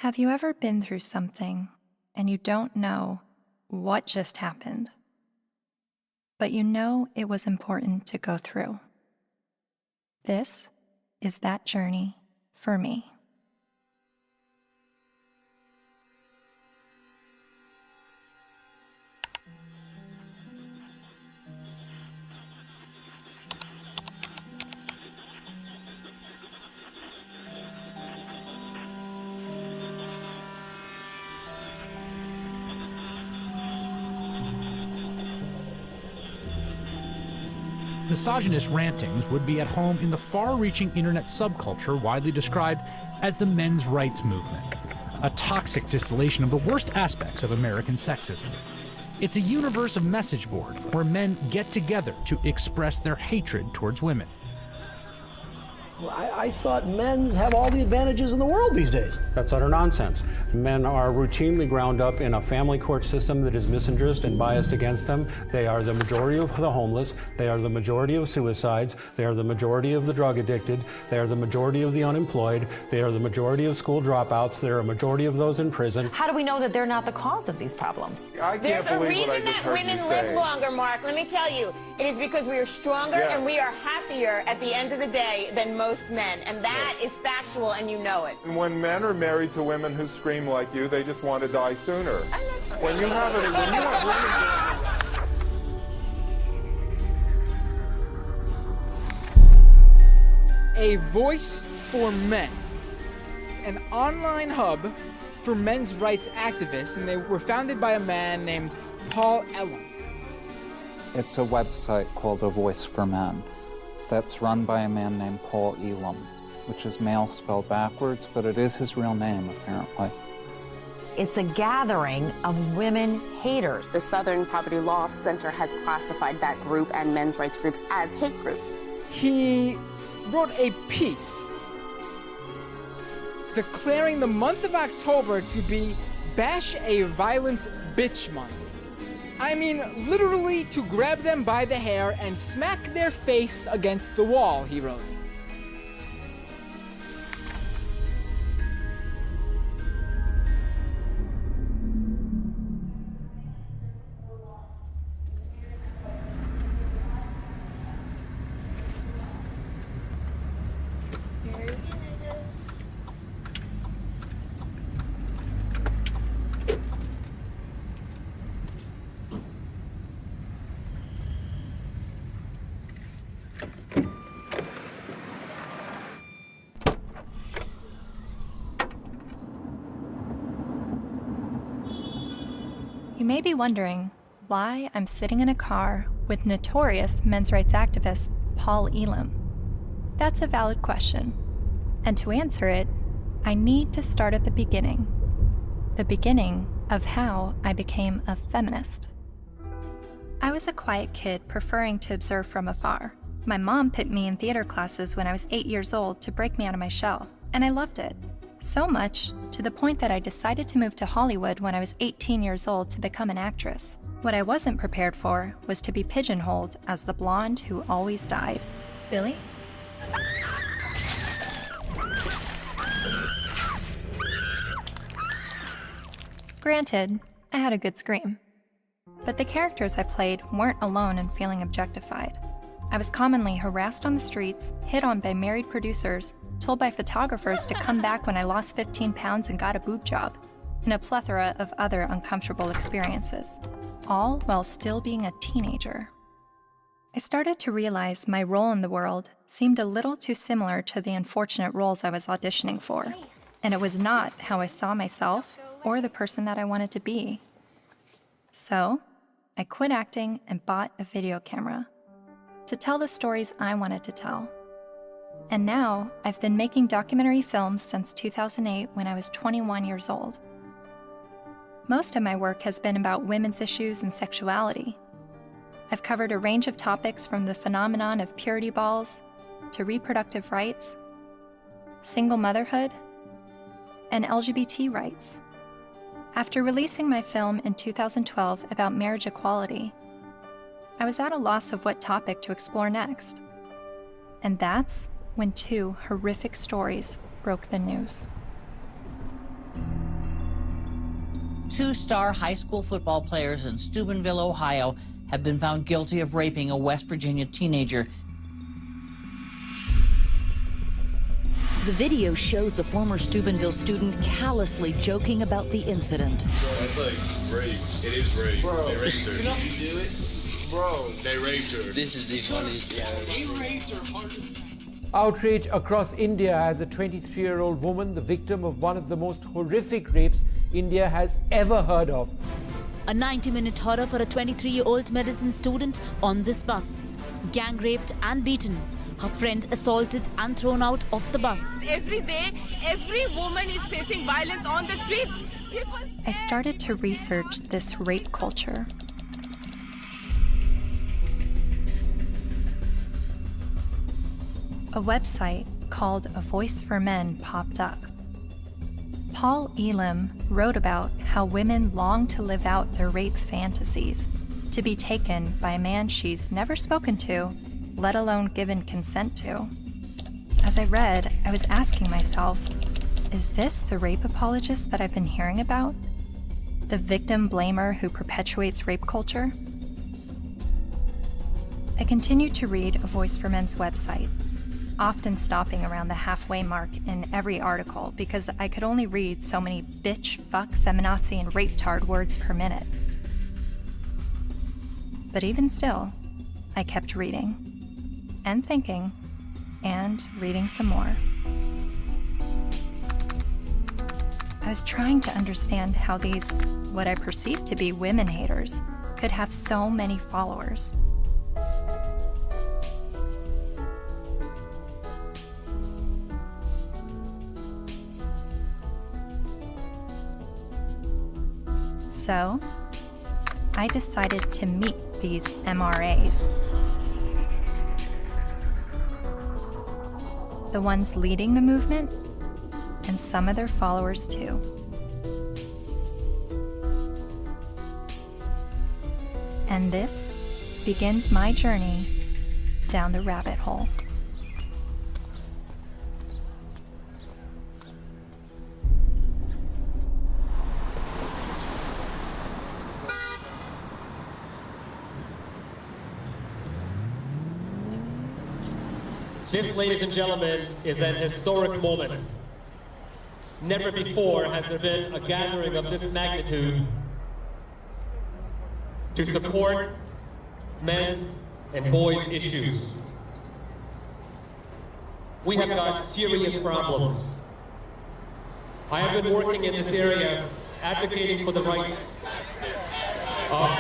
Have you ever been through something and you don't know what just happened, but you know it was important to go through? This is that journey for me. Misogynist rantings would be at home in the far-reaching internet subculture widely described as the men's rights movement, a toxic distillation of the worst aspects of American sexism. It's a universe of message boards where men get together to express their hatred towards women. I thought men's have all the advantages in the world these days. That's utter nonsense. Men are routinely ground up in a family court system that is misandrist and biased against them. They are the majority of the homeless. They are the majority of suicides. They are the majority of the drug addicted. They are the majority of the unemployed. They are the majority of school dropouts. They are a majority of those in prison. How do we know that they're not the cause of these problems? There's a reason that women live longer, Mark. Let me tell you. It is because we are stronger and we are happier at the end of the day than most men. And that is factual, and you know it. And when men are married to women who scream like you, they just want to die sooner. When you have A voice for men, an online hub for men's rights activists, and they were founded by a man named Paul Elam. It's a website called A Voice for Men that's run by a man named Paul Elam, which is male spelled backwards, but it is his real name, apparently. It's a gathering of women haters. The Southern Poverty Law Center has classified that group and men's rights groups as hate groups. He wrote a piece declaring the month of October to be Bash a Violent Bitch Month. I mean, literally to grab them by the hair and smack their face against the wall, he wrote. You may be wondering why I'm sitting in a car with notorious men's rights activist Paul Elam. That's a valid question, and to answer it, I need to start at the beginning of how I became a feminist. I was a quiet kid preferring to observe from afar. My mom put me in theater classes when I was 8 years old to break me out of my shell, and I loved it. So much, to the point that I decided to move to Hollywood when I was 18 years old to become an actress. What I wasn't prepared for was to be pigeonholed as the blonde who always died. Billy? Granted, I had a good scream. But the characters I played weren't alone in feeling objectified. I was commonly harassed on the streets, hit on by married producers, told by photographers to come back when I lost 15 pounds and got a boob job, and a plethora of other uncomfortable experiences, all while still being a teenager. I started to realize my role in the world seemed a little too similar to the unfortunate roles I was auditioning for, and it was not how I saw myself or the person that I wanted to be. So, I quit acting and bought a video camera to tell the stories I wanted to tell. And now, I've been making documentary films since 2008 when I was 21 years old. Most of my work has been about women's issues and sexuality. I've covered a range of topics from the phenomenon of purity balls to reproductive rights, single motherhood, and LGBT rights. After releasing my film in 2012 about marriage equality, I was at a loss of what topic to explore next. And that's when two horrific stories broke the news. two-star high school football players in Steubenville, Ohio, have been found guilty of raping a West Virginia teenager. The video shows the former Steubenville student callously joking about the incident. That's like rape. It is rape. Bro, they raped her. You know you do it? Bro. They raped her. This is the funniest thing. He raped her. Outrage across India as a 23-year-old woman, the victim of one of the most horrific rapes India has ever heard of. A 90-minute horror for a 23-year-old medicine student on this bus. Gang raped and beaten. Her friend assaulted and thrown out of the bus. Every day, every woman is facing violence on the streets. I started to research this rape culture. A website called A Voice for Men popped up. Paul Elam wrote about how women long to live out their rape fantasies, to be taken by a man she's never spoken to, let alone given consent to. As I read, I was asking myself, is this the rape apologist that I've been hearing about? The victim blamer who perpetuates rape culture? I continued to read A Voice for Men's website, often stopping around the halfway mark in every article because I could only read so many bitch, fuck, feminazi, and rape-tard words per minute. But even still, I kept reading, and thinking, and reading some more. I was trying to understand how these, what I perceived to be women haters, could have so many followers. So, I decided to meet these MRAs. The ones leading the movement, and some of their followers too. And this begins my journey down the rabbit hole. This, ladies and gentlemen, is an historic moment. Never before has there been a gathering of this magnitude to support men's and boys' issues. We have got serious problems. I have been working in this area advocating for the rights of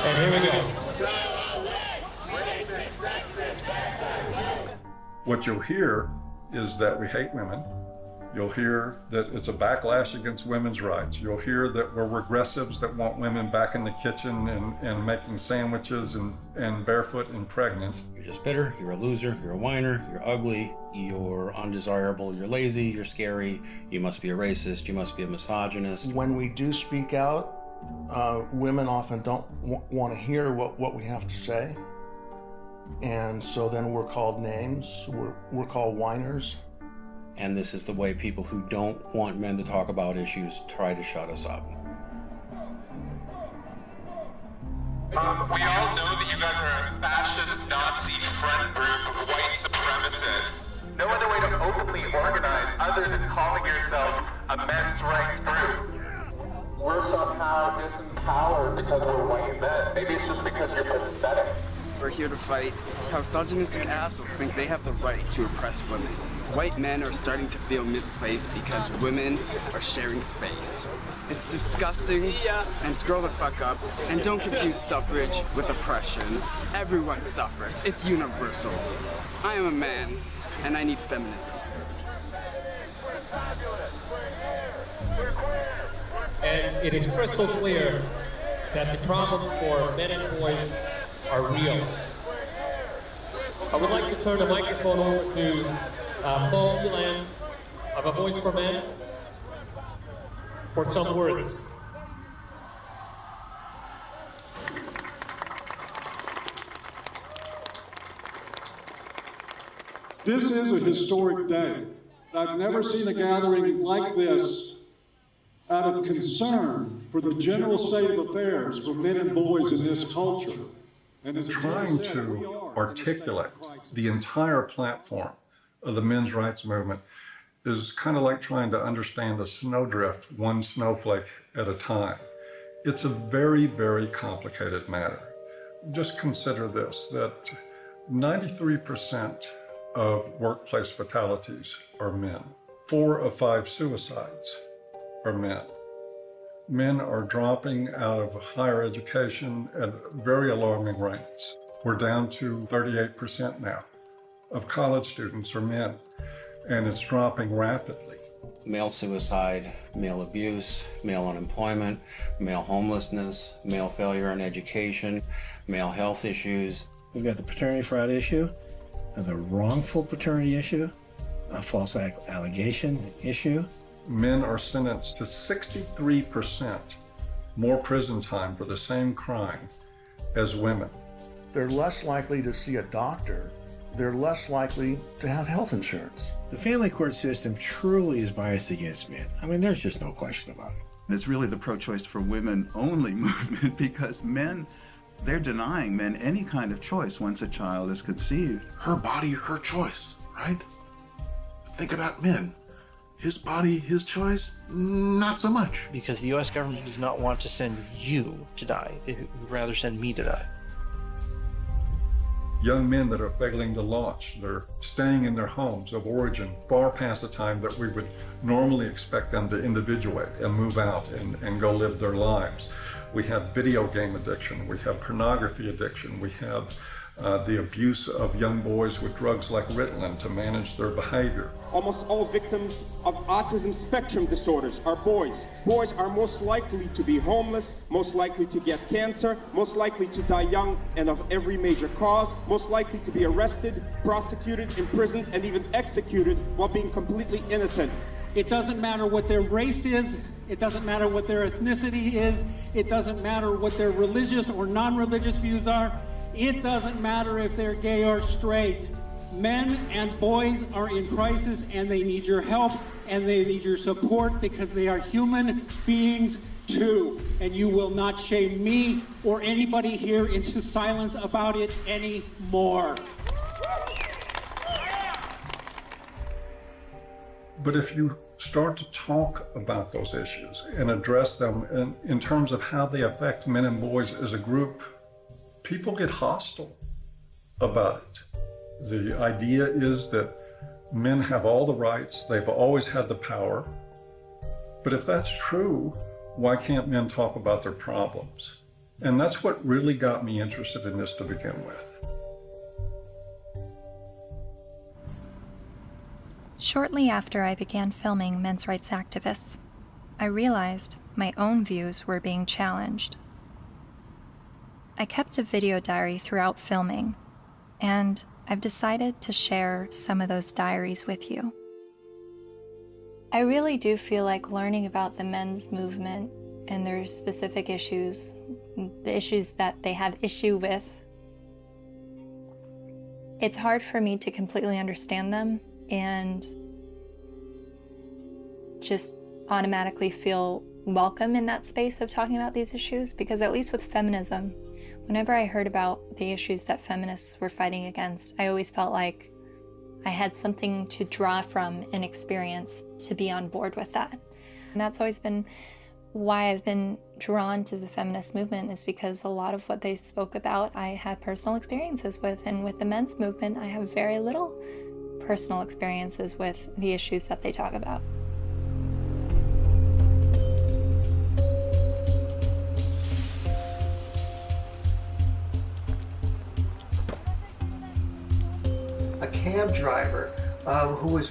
and here we go. What you'll hear is that we hate women. You'll hear that it's a backlash against women's rights. You'll hear that we're regressives that want women back in the kitchen and making sandwiches and barefoot and pregnant. You're just bitter, you're a loser, you're a whiner, you're ugly, you're undesirable, you're lazy, you're scary, you must be a racist, you must be a misogynist. When we do speak out, women often don't want to hear what we have to say. And so then we're called names, we're called whiners. And this is the way people who don't want men to talk about issues try to shut us up. We all know that you guys are a fascist, Nazi friend group of white supremacists. No other way to openly organize other than calling yourselves a men's rights group. We're somehow disempowered because we're white men. Maybe it's just because you're pathetic. We're here to fight how misogynistic assholes think they have the right to oppress women. White men are starting to feel misplaced because women are sharing space. It's disgusting, and scroll the fuck up, and don't confuse suffrage with oppression. Everyone suffers, it's universal. I am a man, and I need feminism. And it is crystal clear that the problems for men and boys are real. I would like to turn the microphone over to Paul Elam of A Voice for Men for some words. This is a historic day. I've never seen a gathering like this out of concern for the general state of affairs for men and boys in this culture. And as Trying to articulate the entire platform of the men's rights movement is kind of like trying to understand a snowdrift one snowflake at a time. It's a very, very complicated matter. Just consider this, that 93% of workplace fatalities are men. 4 of 5 suicides are men. Men are dropping out of higher education at very alarming rates. We're down to 38% now of college students are men, and it's dropping rapidly. Male suicide, male abuse, male unemployment, male homelessness, male failure in education, male health issues. We've got the paternity fraud issue, the wrongful paternity issue, a false allegation issue. Men are sentenced to 63% more prison time for the same crime as women. They're less likely to see a doctor. They're less likely to have health insurance. The family court system truly is biased against men. I mean, there's just no question about it. It's really the pro-choice for women only movement because men, they're denying men any kind of choice once a child is conceived. Her body, her choice, right? Think about men. His body, his choice, not so much. Because the U.S. government does not want to send you to die. They would rather send me to die. Young men that are failing to launch, they're staying in their homes of origin far past the time that we would normally expect them to individuate and move out and go live their lives. We have video game addiction, we have pornography addiction, we have the abuse of young boys with drugs like Ritalin to manage their behavior. Almost all victims of autism spectrum disorders are boys. Boys are most likely to be homeless, most likely to get cancer, most likely to die young and of every major cause, most likely to be arrested, prosecuted, imprisoned, and even executed while being completely innocent. It doesn't matter what their race is, it doesn't matter what their ethnicity is, it doesn't matter what their religious or non-religious views are. It doesn't matter if they're gay or straight. Men and boys are in crisis and they need your help and they need your support because they are human beings too. And you will not shame me or anybody here into silence about it anymore. But if you start to talk about those issues and address them in terms of how they affect men and boys as a group, people get hostile about it. The idea is that men have all the rights, they've always had the power. But if that's true, why can't men talk about their problems? And that's what really got me interested in this to begin with. Shortly after I began filming men's rights activists, I realized my own views were being challenged. I kept a video diary throughout filming, and I've decided to share some of those diaries with you. I really do feel like learning about the men's movement and their specific issues, the issues that they have issue with, it's hard for me to completely understand them and just automatically feel welcome in that space of talking about these issues, because at least with feminism, whenever I heard about the issues that feminists were fighting against, I always felt like I had something to draw from and experience to be on board with that. And that's always been why I've been drawn to the feminist movement, is because a lot of what they spoke about I had personal experiences with, and with the men's movement I have very little personal experiences with the issues that they talk about. A cab driver who was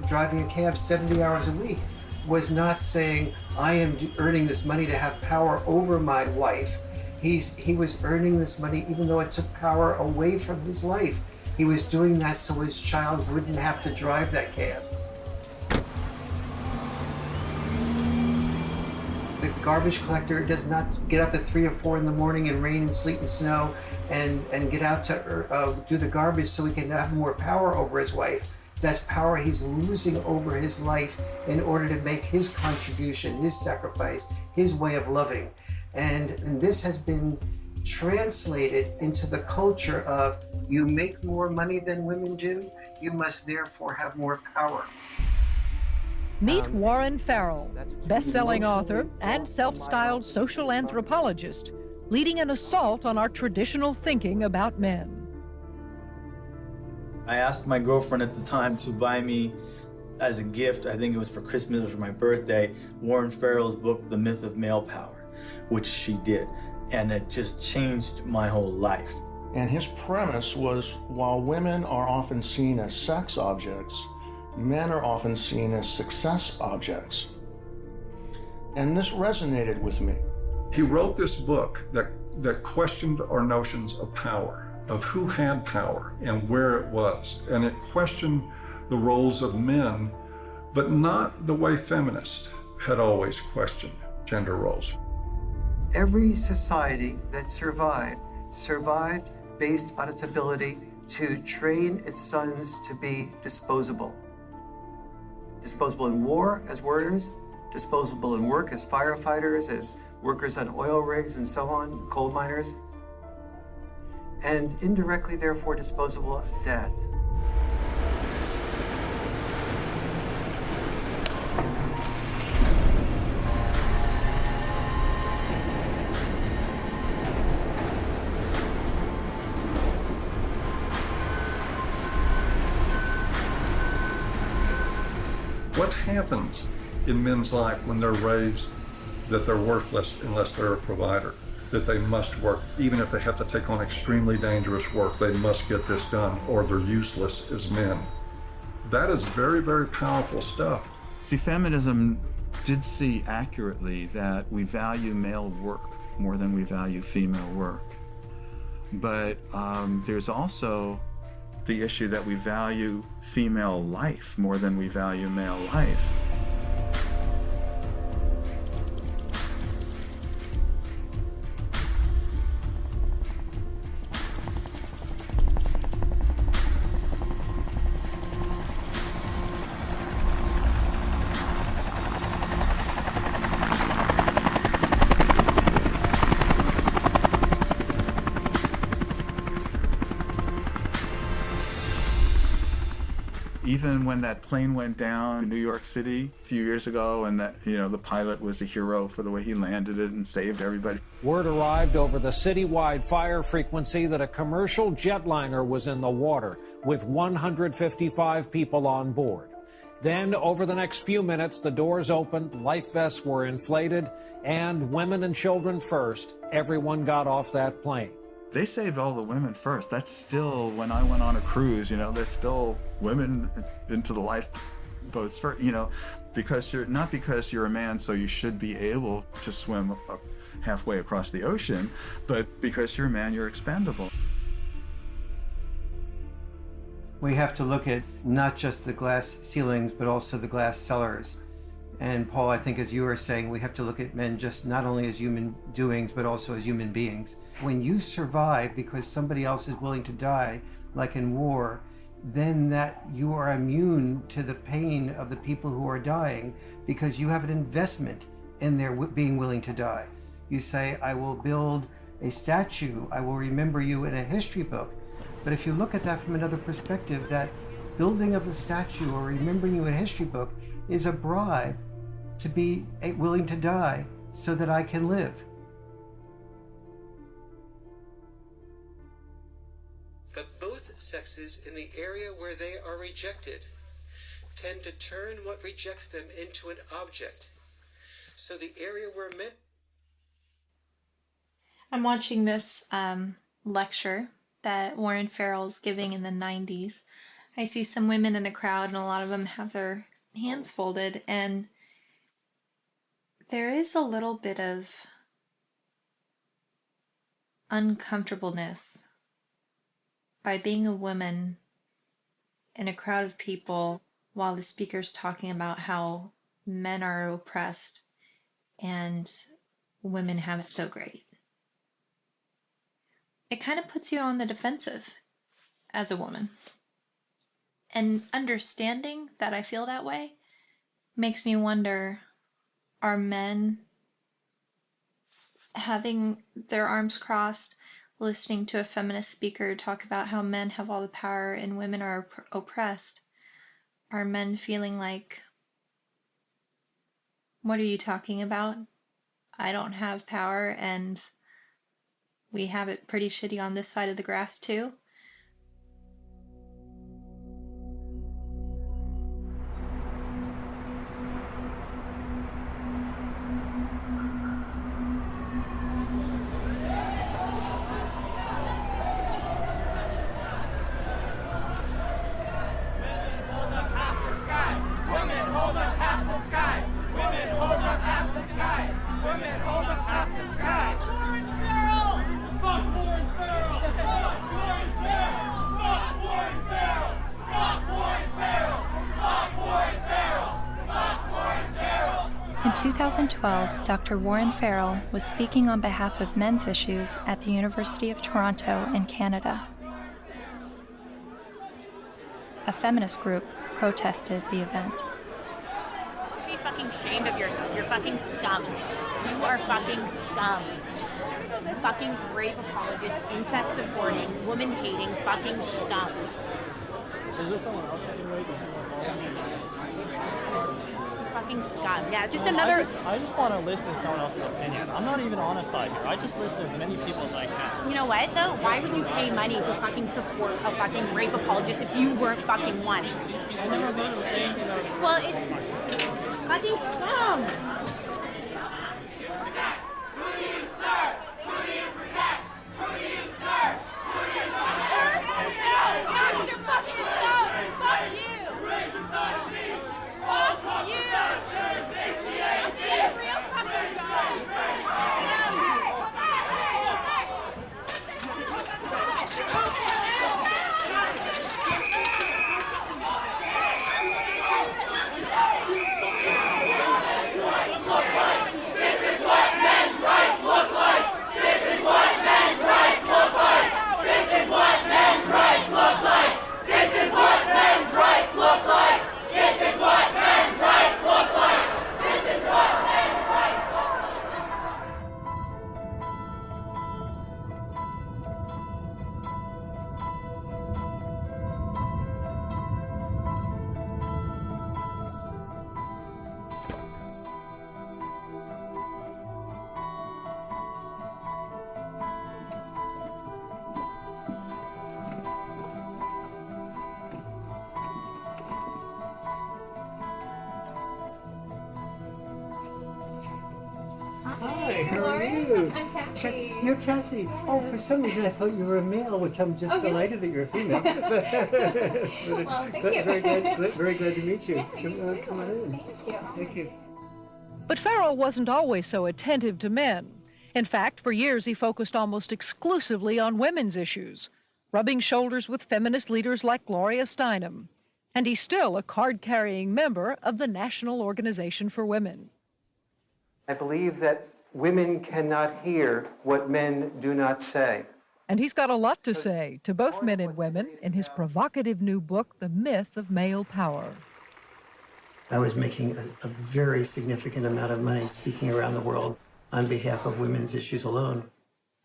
driving a cab 70 hours a week was not saying, I am earning this money to have power over my wife. He was earning this money even though it took power away from his life. He was doing that so his child wouldn't have to drive that cab. The garbage collector does not get up at 3 or 4 in the morning in rain and sleet and snow and get out to do the garbage so he can have more power over his wife. That's power he's losing over his life in order to make his contribution, his sacrifice, his way of loving. And this has been translated into the culture of, you make more money than women do, you must therefore have more power. Meet Warren Farrell, best-selling author and self-styled social anthropologist, leading an assault on our traditional thinking about men. I asked my girlfriend at the time to buy me as a gift, I think it was for Christmas or for my birthday, Warren Farrell's book, The Myth of Male Power, which she did. And it just changed my whole life. And his premise was, while women are often seen as sex objects, men are often seen as success objects. And this resonated with me. He wrote this book that questioned our notions of power, of who had power and where it was. And it questioned the roles of men, but not the way feminists had always questioned gender roles. Every society that survived based on its ability to train its sons to be disposable. Disposable in war as warriors, disposable in work as firefighters, as workers on oil rigs and so on, coal miners, and indirectly, therefore, disposable as dads. What happens in men's life when they're raised that they're worthless unless they're a provider, that they must work, even if they have to take on extremely dangerous work, they must get this done or they're useless as men? That is very, very powerful stuff. See, feminism did see accurately that we value male work more than we value female work. But there's also the issue that we value female life more than we value male life. Even when that plane went down in New York City a few years ago, and that, the pilot was a hero for the way he landed it and saved everybody. Word arrived over the citywide fire frequency that a commercial jetliner was in the water with 155 people on board. Then, over the next few minutes, the doors opened, life vests were inflated, and women and children first, everyone got off that plane. They saved all the women first. That's still, when I went on a cruise, there's still women into the lifeboats first, because not because you're a man, so you should be able to swim halfway across the ocean, but because you're a man, you're expendable. We have to look at not just the glass ceilings, but also the glass cellars. And Paul, I think as you were saying, we have to look at men just not only as human doings, but also as human beings. When you survive because somebody else is willing to die, like in war, then that you are immune to the pain of the people who are dying because you have an investment in their being willing to die. You say, I will build a statue, I will remember you in a history book. But if you look at that from another perspective, that building of the statue or remembering you in a history book is a bribe to be willing to die so that I can live. But both sexes, in the area where they are rejected, tend to turn what rejects them into an object. So the area where men... I'm watching this lecture that Warren Farrell's giving in the 90s. I see some women in the crowd, and a lot of them have their hands folded, and there is a little bit of uncomfortableness by being a woman in a crowd of people while the speaker's talking about how men are oppressed and women have it so great. It kind of puts you on the defensive as a woman. And understanding that I feel that way makes me wonder, are men having their arms crossed, listening to a feminist speaker talk about how men have all the power and women are oppressed? Are men feeling like, what are you talking about? I don't have power and we have it pretty shitty on this side of the grass too? In 2012, Dr. Warren Farrell was speaking on behalf of men's issues at the University of Toronto in Canada. A feminist group protested the event. Be fucking ashamed of yourself. You're fucking scum. You are fucking scum. Fucking rape apologist, incest supporting, woman hating, fucking scum. Is there someone else that can rate Fucking scum. Yeah, just another. I just want to listen to someone else's opinion. I'm not even on a side here. I just listen to as many people as I can. You know what though? Why would you pay money to fucking support a fucking rape apologist if you weren't fucking one? I never heard him say anything about. Well, it's fucking scum. Hi, how are you? I'm Cassie. You're Cassie. Oh, for some reason I thought you were a male, which I'm just delighted that you're a female. Well, thank you. Very glad to meet you. Yeah, Come on in. Thank you. Thank you. But Farrell wasn't always so attentive to men. In fact, for years he focused almost exclusively on women's issues, rubbing shoulders with feminist leaders like Gloria Steinem. And he's still a card-carrying member of the National Organization for Women. I believe that women cannot hear what men do not say. And he's got a lot to say to both men and women in his provocative new book, The Myth of Male Power. I was making a very significant amount of money speaking around the world on behalf of women's issues alone.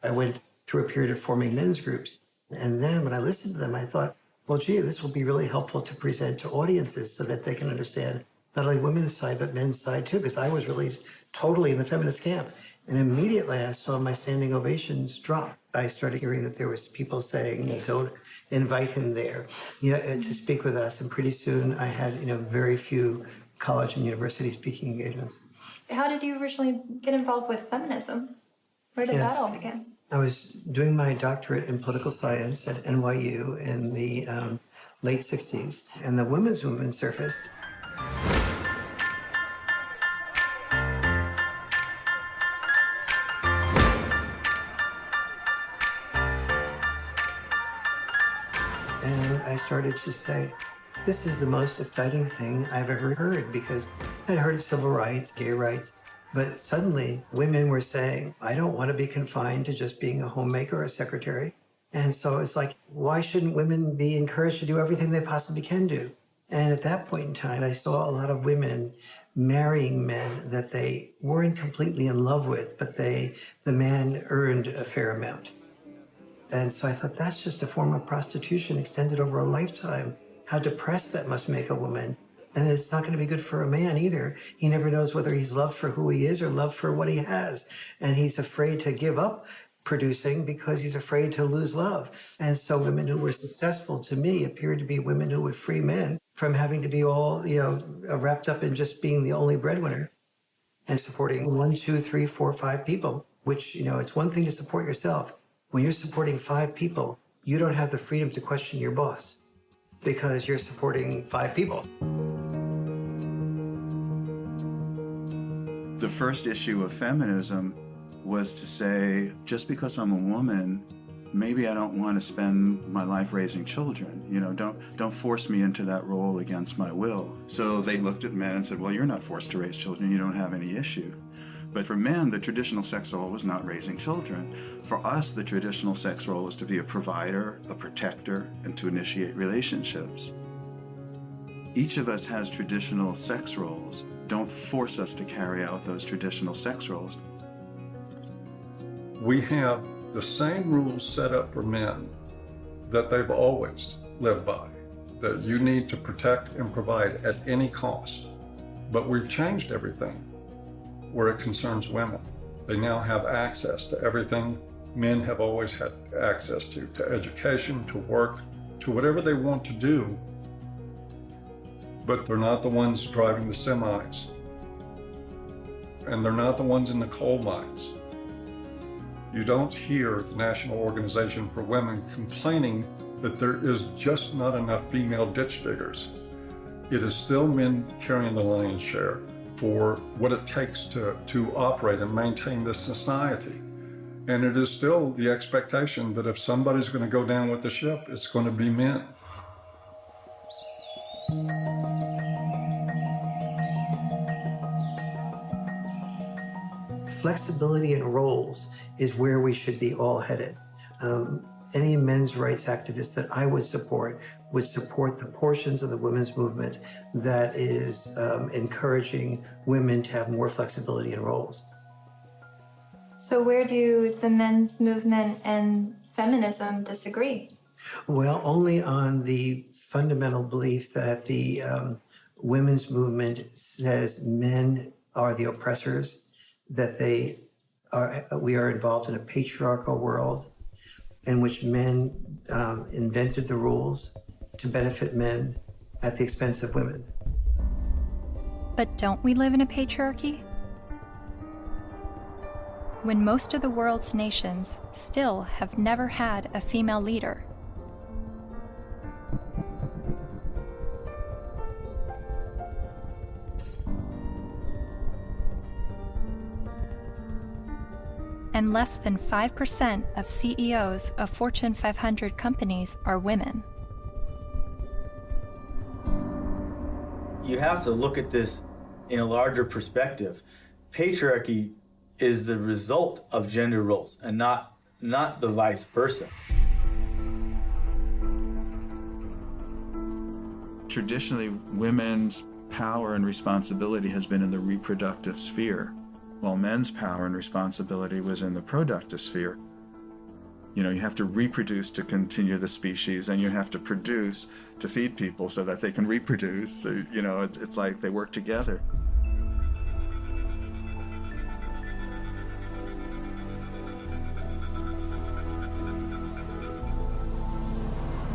I went through a period of forming men's groups. And then when I listened to them, I thought, well, gee, this will be really helpful to present to audiences so that they can understand not only women's side, but men's side too, because I was really totally in the feminist camp. And immediately I saw my standing ovations drop. I started hearing that there was people saying, don't invite him there, to speak with us. And pretty soon I had, very few college and university speaking engagements. How did you originally get involved with feminism? Where did that all begin? I was doing my doctorate in political science at NYU in the late 60s, and the women's movement surfaced. And I started to say, this is the most exciting thing I've ever heard, because I'd heard of civil rights, gay rights, But suddenly, women were saying, I don't want to be confined to just being a homemaker or a secretary. And so it's like, why shouldn't women be encouraged to do everything they possibly can do? And at that point in time, I saw a lot of women marrying men that they weren't completely in love with, but the man earned a fair amount. And so I thought, that's just a form of prostitution extended over a lifetime. How depressed that must make a woman. And it's not going to be good for a man either. He never knows whether he's loved for who he is or loved for what he has. And he's afraid to give up producing because he's afraid to lose love. And so women who were successful to me appeared to be women who would free men from having to be all, wrapped up in just being the only breadwinner and supporting 1, 2, 3, 4, 5 people, which, it's one thing to support yourself. When you're supporting 5 people, you don't have the freedom to question your boss because you're supporting 5 people. The first issue of feminism was to say, just because I'm a woman, maybe I don't want to spend my life raising children. Don't force me into that role against my will. So they looked at men and said, well, you're not forced to raise children. You don't have any issue. But for men, the traditional sex role was not raising children. For us, the traditional sex role was to be a provider, a protector, and to initiate relationships. Each of us has traditional sex roles. Don't force us to carry out those traditional sex roles. We have the same rules set up for men that they've always lived by, that you need to protect and provide at any cost. But we've changed everything where it concerns women. They now have access to everything men have always had access to education, to work, to whatever they want to do. But they're not the ones driving the semis. And they're not the ones in the coal mines. You don't hear the National Organization for Women complaining that there is just not enough female ditch diggers. It is still men carrying the lion's share for what it takes to operate and maintain this society. And it is still the expectation that if somebody's going to go down with the ship, it's going to be men. Flexibility in roles is where we should be all headed. Any men's rights activist that I would support the portions of the women's movement that is encouraging women to have more flexibility in roles. So where do the men's movement and feminism disagree? Well, only on the fundamental belief that the women's movement says men are the oppressors, that we are involved in a patriarchal world in which men invented the rules to benefit men at the expense of women. But don't we live in a patriarchy? When most of the world's nations still have never had a female leader. And less than 5% of CEOs of Fortune 500 companies are women. You have to look at this in a larger perspective. Patriarchy is the result of gender roles and not the vice versa. Traditionally, women's power and responsibility has been in the reproductive sphere, while men's power and responsibility was in the productive sphere. You have to reproduce to continue the species, and you have to produce to feed people so that they can reproduce. So, it's like they work together.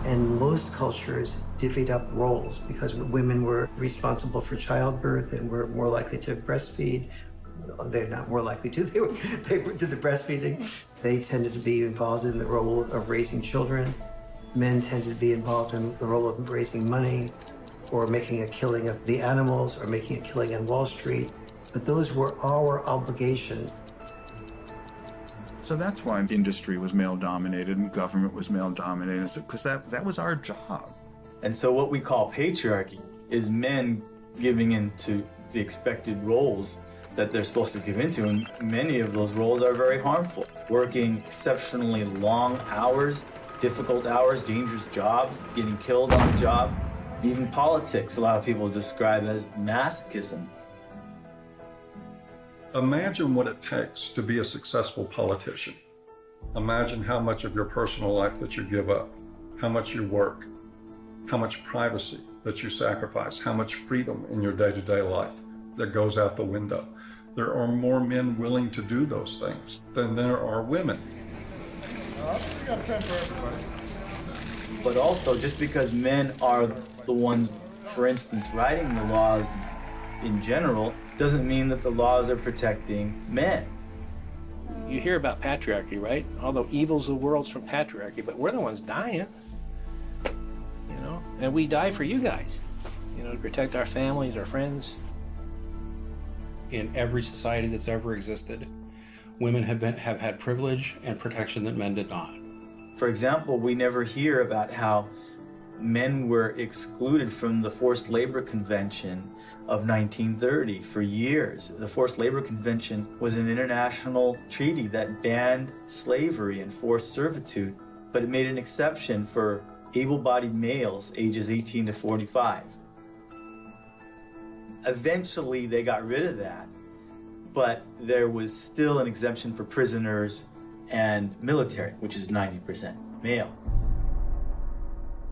And most cultures divvied up roles because women were responsible for childbirth and were more likely to breastfeed. They're not more likely to, they did the breastfeeding. They tended to be involved in the role of raising children. Men tended to be involved in the role of raising money or making a killing of the animals or making a killing on Wall Street. But those were our obligations. So that's why industry was male-dominated and government was male-dominated, because that was our job. And so what we call patriarchy is men giving into the expected roles that they're supposed to give into, and many of those roles are very harmful. Working exceptionally long hours, difficult hours, dangerous jobs, getting killed on the job. Even politics, a lot of people describe as masochism. Imagine what it takes to be a successful politician. Imagine how much of your personal life that you give up, how much you work, how much privacy that you sacrifice, how much freedom in your day-to-day life that goes out the window. There are more men willing to do those things than there are women. But also, just because men are the ones, for instance, writing the laws in general, doesn't mean that the laws are protecting men. You hear about patriarchy, right? All the evils of the world's from patriarchy, but we're the ones dying, you know? And we die for you guys, you know, to protect our families, our friends. In every society that's ever existed, women have had privilege and protection that men did not. For example, we never hear about how men were excluded from the Forced Labor Convention of 1930 for years. The Forced Labor Convention was an international treaty that banned slavery and forced servitude, but it made an exception for able-bodied males ages 18 to 45. Eventually, they got rid of that, but there was still an exemption for prisoners and military, which is 90% male.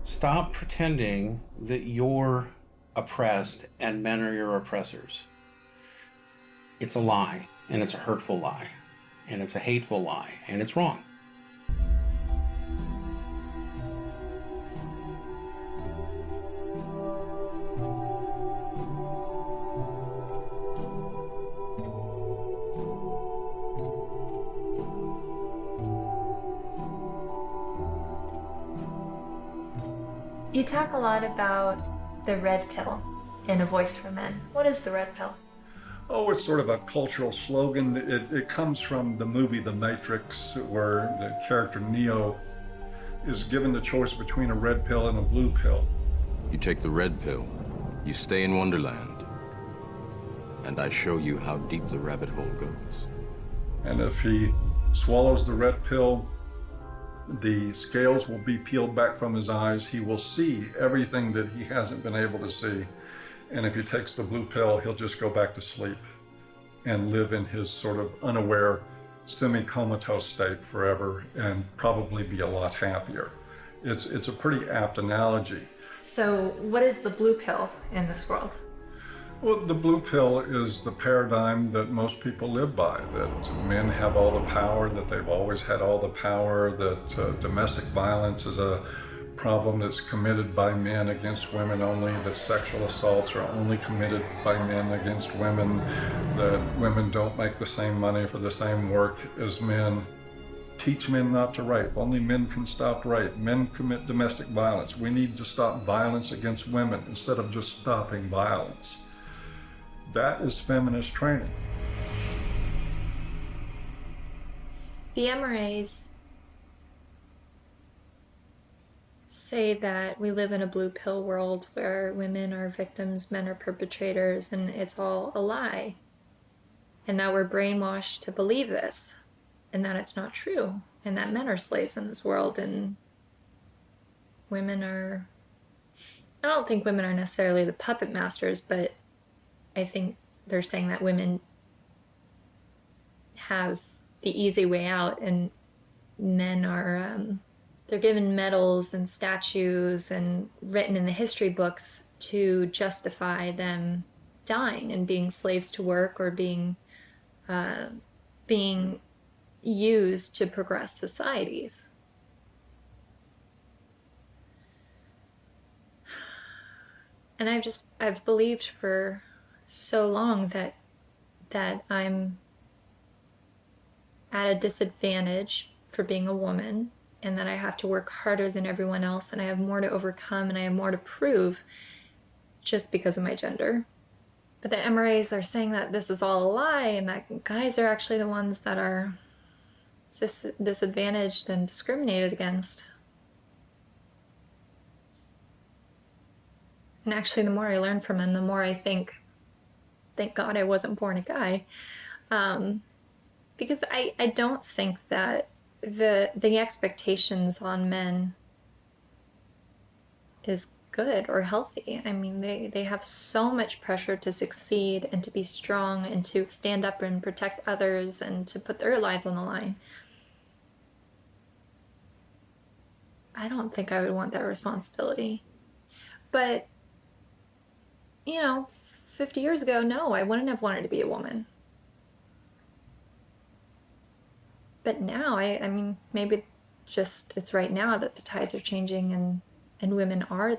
Stop pretending that you're oppressed and men are your oppressors. It's a lie, and it's a hurtful lie, and it's a hateful lie, and it's wrong. You talk a lot about the red pill in A Voice for Men. What is the red pill? Oh, it's sort of a cultural slogan. It comes from the movie The Matrix, where the character Neo is given the choice between a red pill and a blue pill. You take the red pill, you stay in Wonderland, and I show you how deep the rabbit hole goes. And if he swallows the red pill, the scales will be peeled back from his eyes. He will see everything that he hasn't been able to see. And if he takes the blue pill, he'll just go back to sleep and live in his sort of unaware, semi-comatose state forever and probably be a lot happier. It's a pretty apt analogy. So what is the blue pill in this world? Well, the blue pill is the paradigm that most people live by, that men have all the power, that they've always had all the power, that domestic violence is a problem that's committed by men against women only, that sexual assaults are only committed by men against women, that women don't make the same money for the same work as men. Teach men not to rape. Only men can stop rape. Men commit domestic violence. We need to stop violence against women instead of just stopping violence. That is feminist training. The MRAs say that we live in a blue pill world where women are victims, men are perpetrators, and it's all a lie. And that we're brainwashed to believe this, and that it's not true, and that men are slaves in this world, and women are... I don't think women are necessarily the puppet masters, but I think they're saying that women have the easy way out, and men are, they're given medals and statues and written in the history books to justify them dying and being slaves to work or being used to progress societies. And I've believed for so long that I'm at a disadvantage for being a woman, and that I have to work harder than everyone else, and I have more to overcome, and I have more to prove just because of my gender. But the MRAs are saying that this is all a lie, and that guys are actually the ones that are disadvantaged and discriminated against. And actually, the more I learn from him, the more I think thank God I wasn't born a guy. Because I don't think that the expectations on men is good or healthy. I mean, they have so much pressure to succeed and to be strong and to stand up and protect others and to put their lives on the line. I don't think I would want that responsibility. But, 50 years ago, no, I wouldn't have wanted to be a woman. But now, I mean, maybe just it's right now that the tides are changing and women have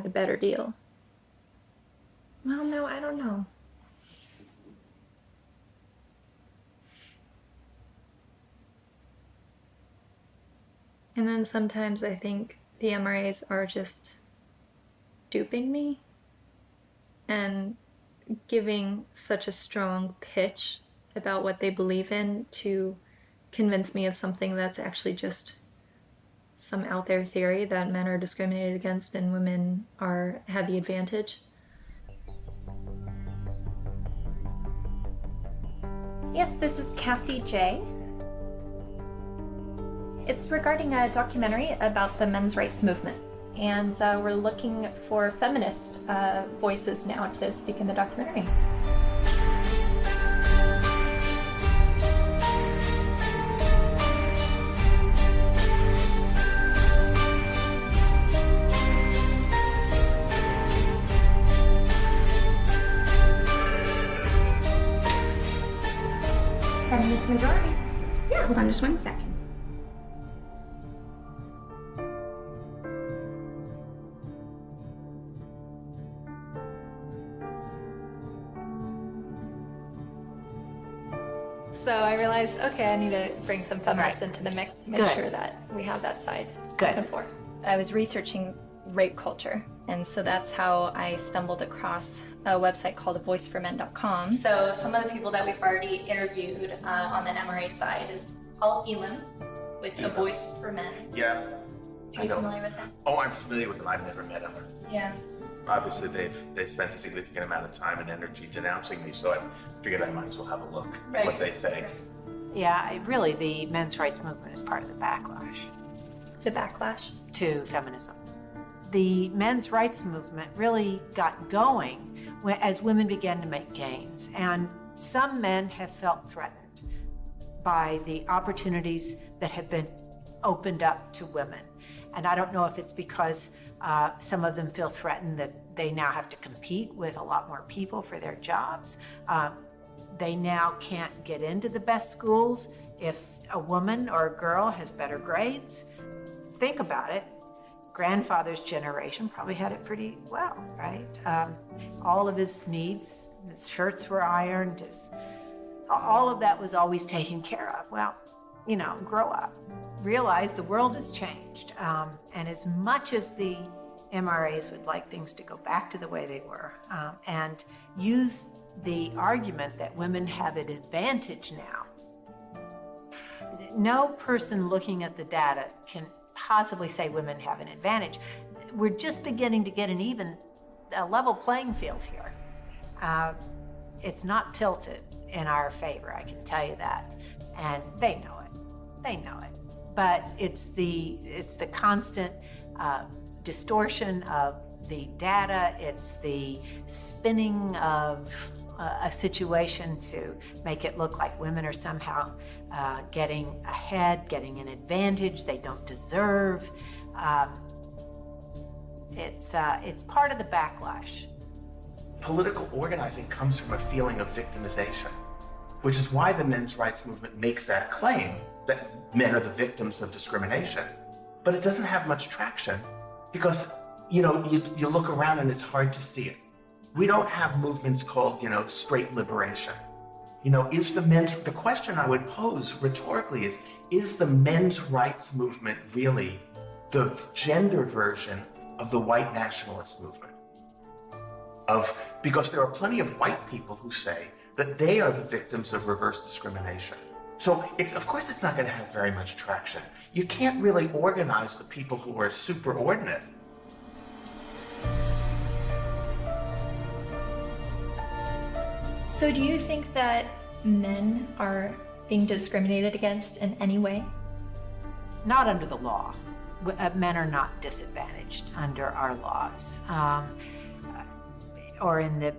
the better deal. Well, no, I don't know. And then sometimes I think the MRAs are just duping me and giving such a strong pitch about what they believe in to convince me of something that's actually just some out there theory that men are discriminated against and women have the advantage. Yes, this is Cassie J. It's regarding a documentary about the men's rights movement, and we're looking for feminist voices now to speak in the documentary. Feminist majority. Yeah, hold on just 1 second. So I realized, okay, I need to bring some feminists into the mix, make Good. sure that we have that side Good. spoken for. I was researching rape culture, and so that's how I stumbled across a website called voiceformen.com. So some of the people that we've already interviewed on the MRA side is Paul Elam with A Voice for Men. Yeah. Are you familiar with him? Oh, I'm familiar with them. I've never met them. Yeah. Obviously, they've spent a significant amount of time and energy denouncing me, so I figured I might as well have a look at what they say. Yeah, really, the men's rights movement is part of the backlash. The backlash? To feminism. The men's rights movement really got going as women began to make gains, and some men have felt threatened by the opportunities that have been opened up to women. And I don't know if it's because some of them feel threatened that they now have to compete with a lot more people for their jobs. They now can't get into the best schools if a woman or a girl has better grades. Think about it. Grandfather's generation probably had it pretty well, right? All of his needs, his shirts were ironed, all of that was always taken care of. Well, grow up. Realize the world has changed. And as much as the MRAs would like things to go back to the way they were, and use the argument that women have an advantage now, no person looking at the data can possibly say women have an advantage. We're just beginning to get a level playing field here. It's not tilted in our favor, I can tell you that. And they know it. They know it. But it's the constant distortion of the data. It's the spinning of a situation to make it look like women are somehow getting ahead, getting an advantage they don't deserve. It's part of the backlash. Political organizing comes from a feeling of victimization, which is why the men's rights movement makes that claim that men are the victims of discrimination. But it doesn't have much traction because, you look around and it's hard to see it. We don't have movements called, straight liberation. The question I would pose rhetorically is the men's rights movement really the gender version of the white nationalist movement? Because there are plenty of white people who say that they are the victims of reverse discrimination. So of course it's not going to have very much traction. You can't really organize the people who are superordinate. So do you think that men are being discriminated against in any way? Not under the law. Men are not disadvantaged under our laws. Or in the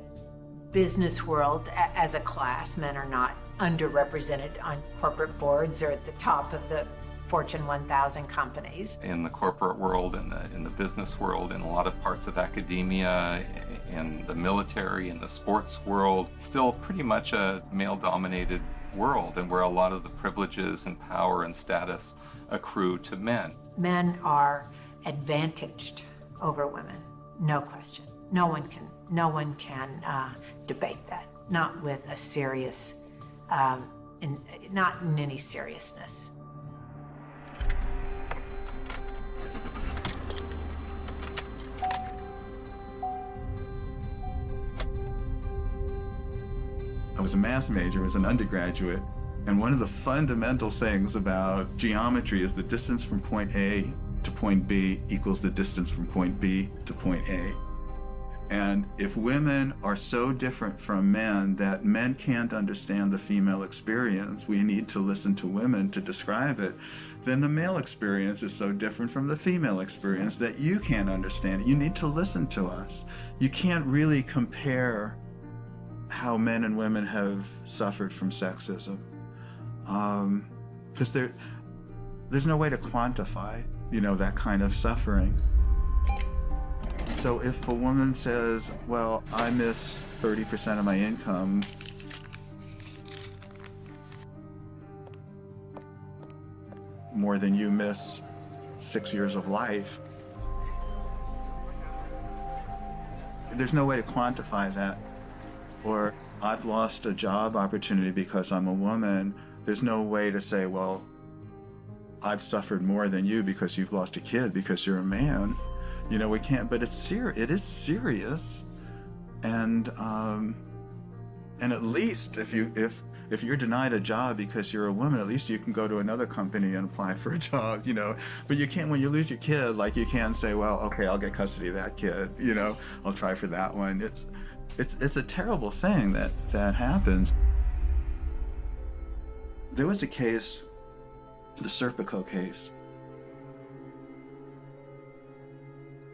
business world, as a class, men are not underrepresented on corporate boards or at the top of the Fortune 1000 companies. In the corporate world, in the business world, in a lot of parts of academia, in the military, in the sports world, still pretty much a male-dominated world, and where a lot of the privileges and power and status accrue to men. Men are advantaged over women, no question. No one can debate that, not with a serious, not in any seriousness. I was a math major as an undergraduate, and one of the fundamental things about geometry is the distance from point A to point B equals the distance from point B to point A. And if women are so different from men that men can't understand the female experience, we need to listen to women to describe it, then the male experience is so different from the female experience that you can't understand it. You need to listen to us. You can't really compare how men and women have suffered from sexism, because there's no way to quantify, that kind of suffering. So if a woman says, well, I miss 30% of my income, more than you miss 6 years of life, there's no way to quantify that. Or I've lost a job opportunity because I'm a woman. There's no way to say, well, I've suffered more than you because you've lost a kid because you're a man. We can't, but it's serious. It is serious. And at least if you're denied a job because you're a woman, at least you can go to another company and apply for a job, But you can't, when you lose your kid, like you can't say, well, okay, I'll get custody of that kid, I'll try for that one. It's a terrible thing that happens. There was a case, the Serpico case.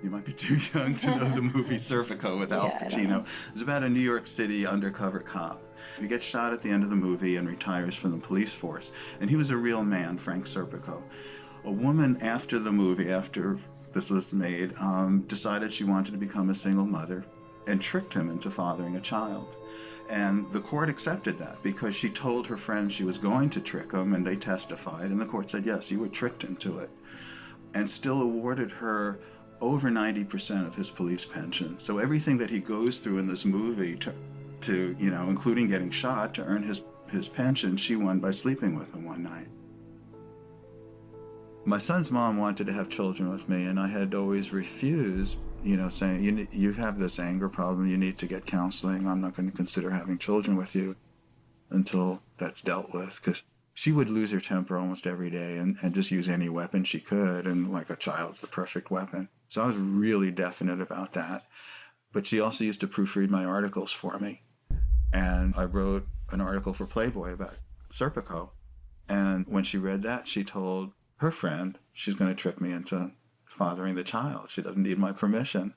You might be too young to know the movie Serpico with Al Pacino. It was about a New York City undercover cop. He gets shot at the end of the movie and retires from the police force. And he was a real man, Frank Serpico. A woman after the movie, after this was made, decided she wanted to become a single mother and tricked him into fathering a child. And the court accepted that because she told her friends she was going to trick him, and they testified, and the court said, yes, you were tricked into it, and still awarded her over 90% of his police pension. So everything that he goes through in this movie to including getting shot to earn his pension, she won by sleeping with him one night. My son's mom wanted to have children with me, and I had always refused, saying, you have this anger problem, you need to get counseling. I'm not going to consider having children with you until that's dealt with, because she would lose her temper almost every day and just use any weapon she could, and like a child's the perfect weapon. So I was really definite about that. But she also used to proofread my articles for me. And I wrote an article for Playboy about Serpico. And when she read that, she told her friend she's going to trick me into fathering the child. She doesn't need my permission.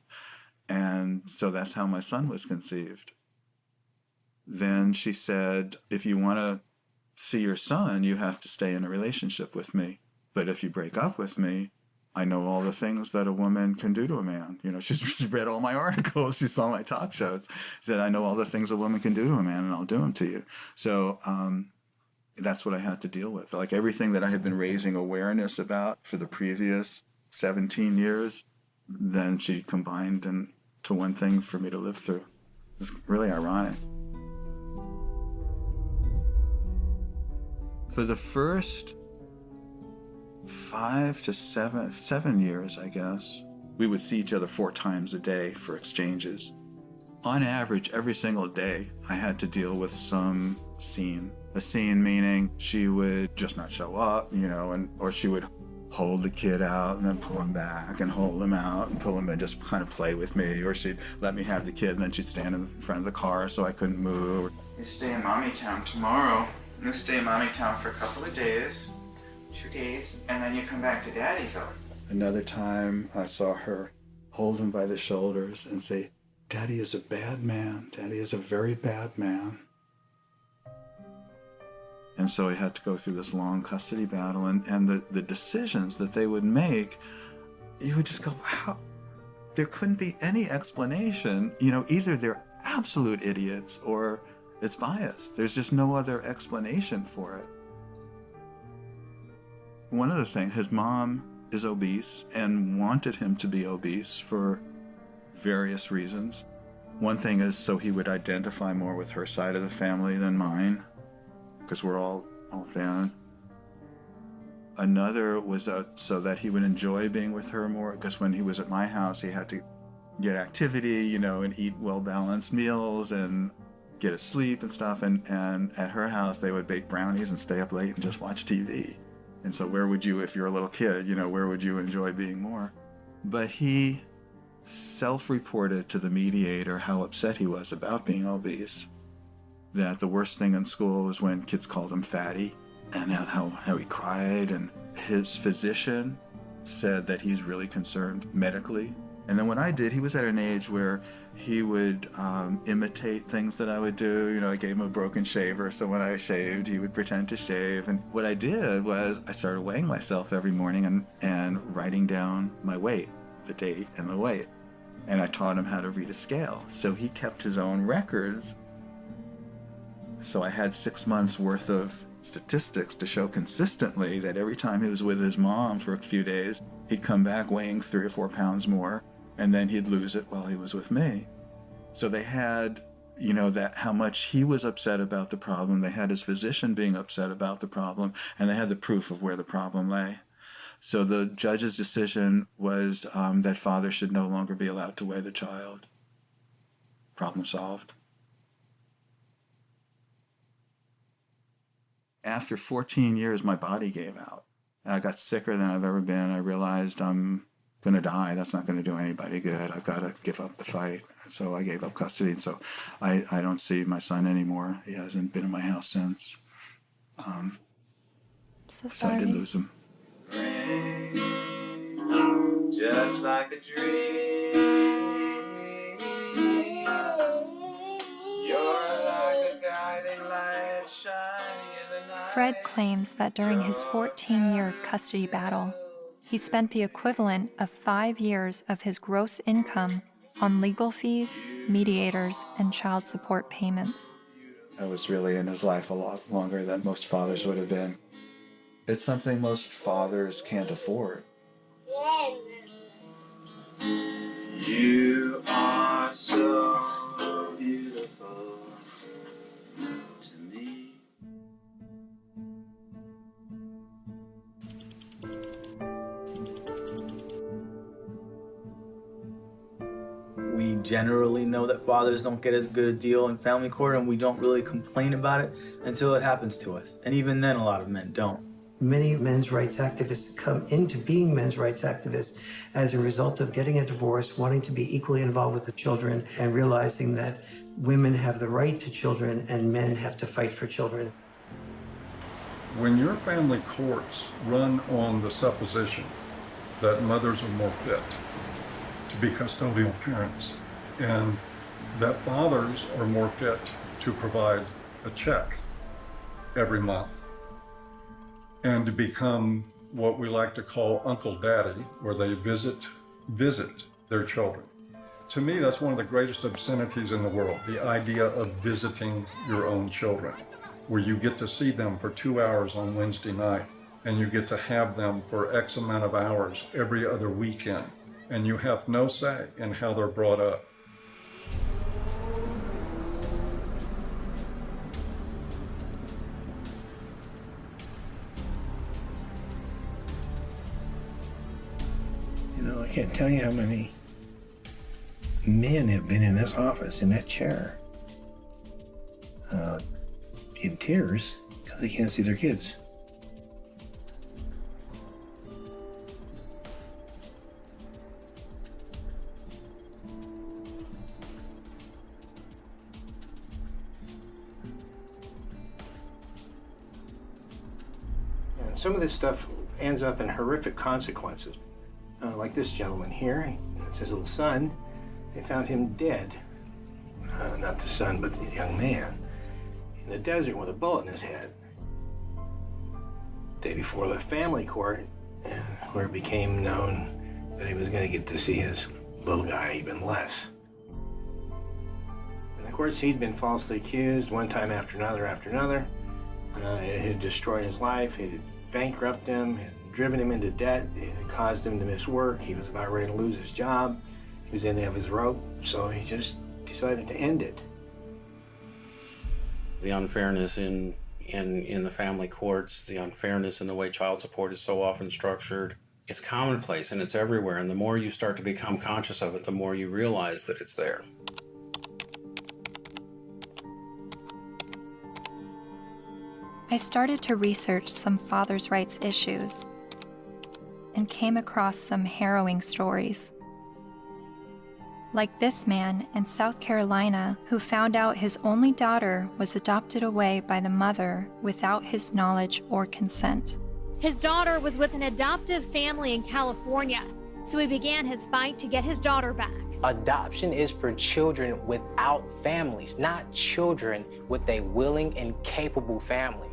And so that's how my son was conceived. Then she said, if you want to see your son, you have to stay in a relationship with me. But if you break up with me, I know all the things that a woman can do to a man. She's read all my articles. She saw my talk shows. She said, I know all the things a woman can do to a man, and I'll do them to you. So that's what I had to deal with. Like everything that I had been raising awareness about for the previous 17 years, then she combined into one thing for me to live through. It's really ironic. For the first 5 to 7 years, I guess, we would see each other 4 times a day for exchanges. On average, every single day, I had to deal with some scene. A scene meaning she would just not show up, or she would hold the kid out and then pull him back and hold him out and pull him and just kind of play with me, or she'd let me have the kid and then she'd stand in front of the car so I couldn't move. You stay in Mommy Town tomorrow. You stay in Mommy Town for a couple of days, 2 days, and then you come back to Daddyville. Another time I saw her hold him by the shoulders and say, Daddy is a bad man. Daddy is a very bad man. And so he had to go through this long custody battle, and the decisions that they would make, you would just go, wow, there couldn't be any explanation. You know, either they're absolute idiots or it's biased. There's just no other explanation for it. One other thing, his mom is obese and wanted him to be obese for various reasons. One thing is so he would identify more with her side of the family than mine, because we're all fan. Another was so that he would enjoy being with her more, because when he was at my house, he had to get activity, you know, and eat well-balanced meals and get his sleep and stuff. And at her house, they would bake brownies and stay up late and just watch TV. And so where would you, if you're a little kid, you know, where would you enjoy being more? But he self-reported to the mediator how upset he was about being obese, that the worst thing in school was when kids called him fatty, and how he cried. And his physician said that he's really concerned medically. And then when I did, he was at an age where he would imitate things that I would do. You know, I gave him a broken shaver, so when I shaved, he would pretend to shave. And what I did was I started weighing myself every morning and writing down my weight, the date and the weight. And I taught him how to read a scale. So he kept his own records. So I had 6 months worth of statistics to show consistently that every time he was with his mom for a few days, he'd come back weighing 3 or 4 pounds more, and then he'd lose it while he was with me. So they had, you know, that how much he was upset about the problem. They had his physician being upset about the problem, and they had the proof of where the problem lay. So the judge's decision was that father should no longer be allowed to weigh the child. Problem solved. After 14 years, my body gave out. I got sicker than I've ever been. I realized I'm going to die. That's not going to do anybody good. I've got to give up the fight. So I gave up custody. And so I don't see my son anymore. He hasn't been in my house since. So I did lose him. Just like a dream. You're like a guiding light shining in the night. Fred claims that during his 14-year custody battle, he spent the equivalent of 5 years of his gross income on legal fees, mediators, and child support payments. I was really in his life a lot longer than most fathers would have been. It's something most fathers can't afford. You are so beautiful to me. We generally know that fathers don't get as good a deal in family court, and we don't really complain about it until it happens to us. And even then, a lot of men don't. Many men's rights activists come into being men's rights activists as a result of getting a divorce, wanting to be equally involved with the children, and realizing that women have the right to children and men have to fight for children. When your family courts run on the supposition that mothers are more fit to be custodial parents and that fathers are more fit to provide a check every month and to become what we like to call Uncle Daddy, where they visit their children. To me, that's one of the greatest obscenities in the world, the idea of visiting your own children, where you get to see them for 2 hours on Wednesday night, and you get to have them for X amount of hours every other weekend, and you have no say in how they're brought up. You know, I can't tell you how many men have been in this office, in that chair, in tears because they can't see their kids. some of this stuff ends up in horrific consequences. Like this gentleman here, it's his little son. They found him dead. Not the son, but the young man. In the desert with a bullet in his head. Day before the family court, where it became known that he was going to get to see his little guy even less. And of course, he'd been falsely accused one time after another. It had destroyed his life. It had bankrupted him. It had driven him into debt. It had caused him to miss work. He was about ready to lose his job. He was in the end of his rope, so he just decided to end it. The unfairness in the family courts, the unfairness in the way child support is so often structured, it's commonplace and it's everywhere. And the more you start to become conscious of it, the more you realize that it's there. I started to research some fathers' rights issues and came across some harrowing stories. Like this man in South Carolina who found out his only daughter was adopted away by the mother without his knowledge or consent. His daughter was with an adoptive family in California, so he began his fight to get his daughter back. Adoption is for children without families, not children with a willing and capable family.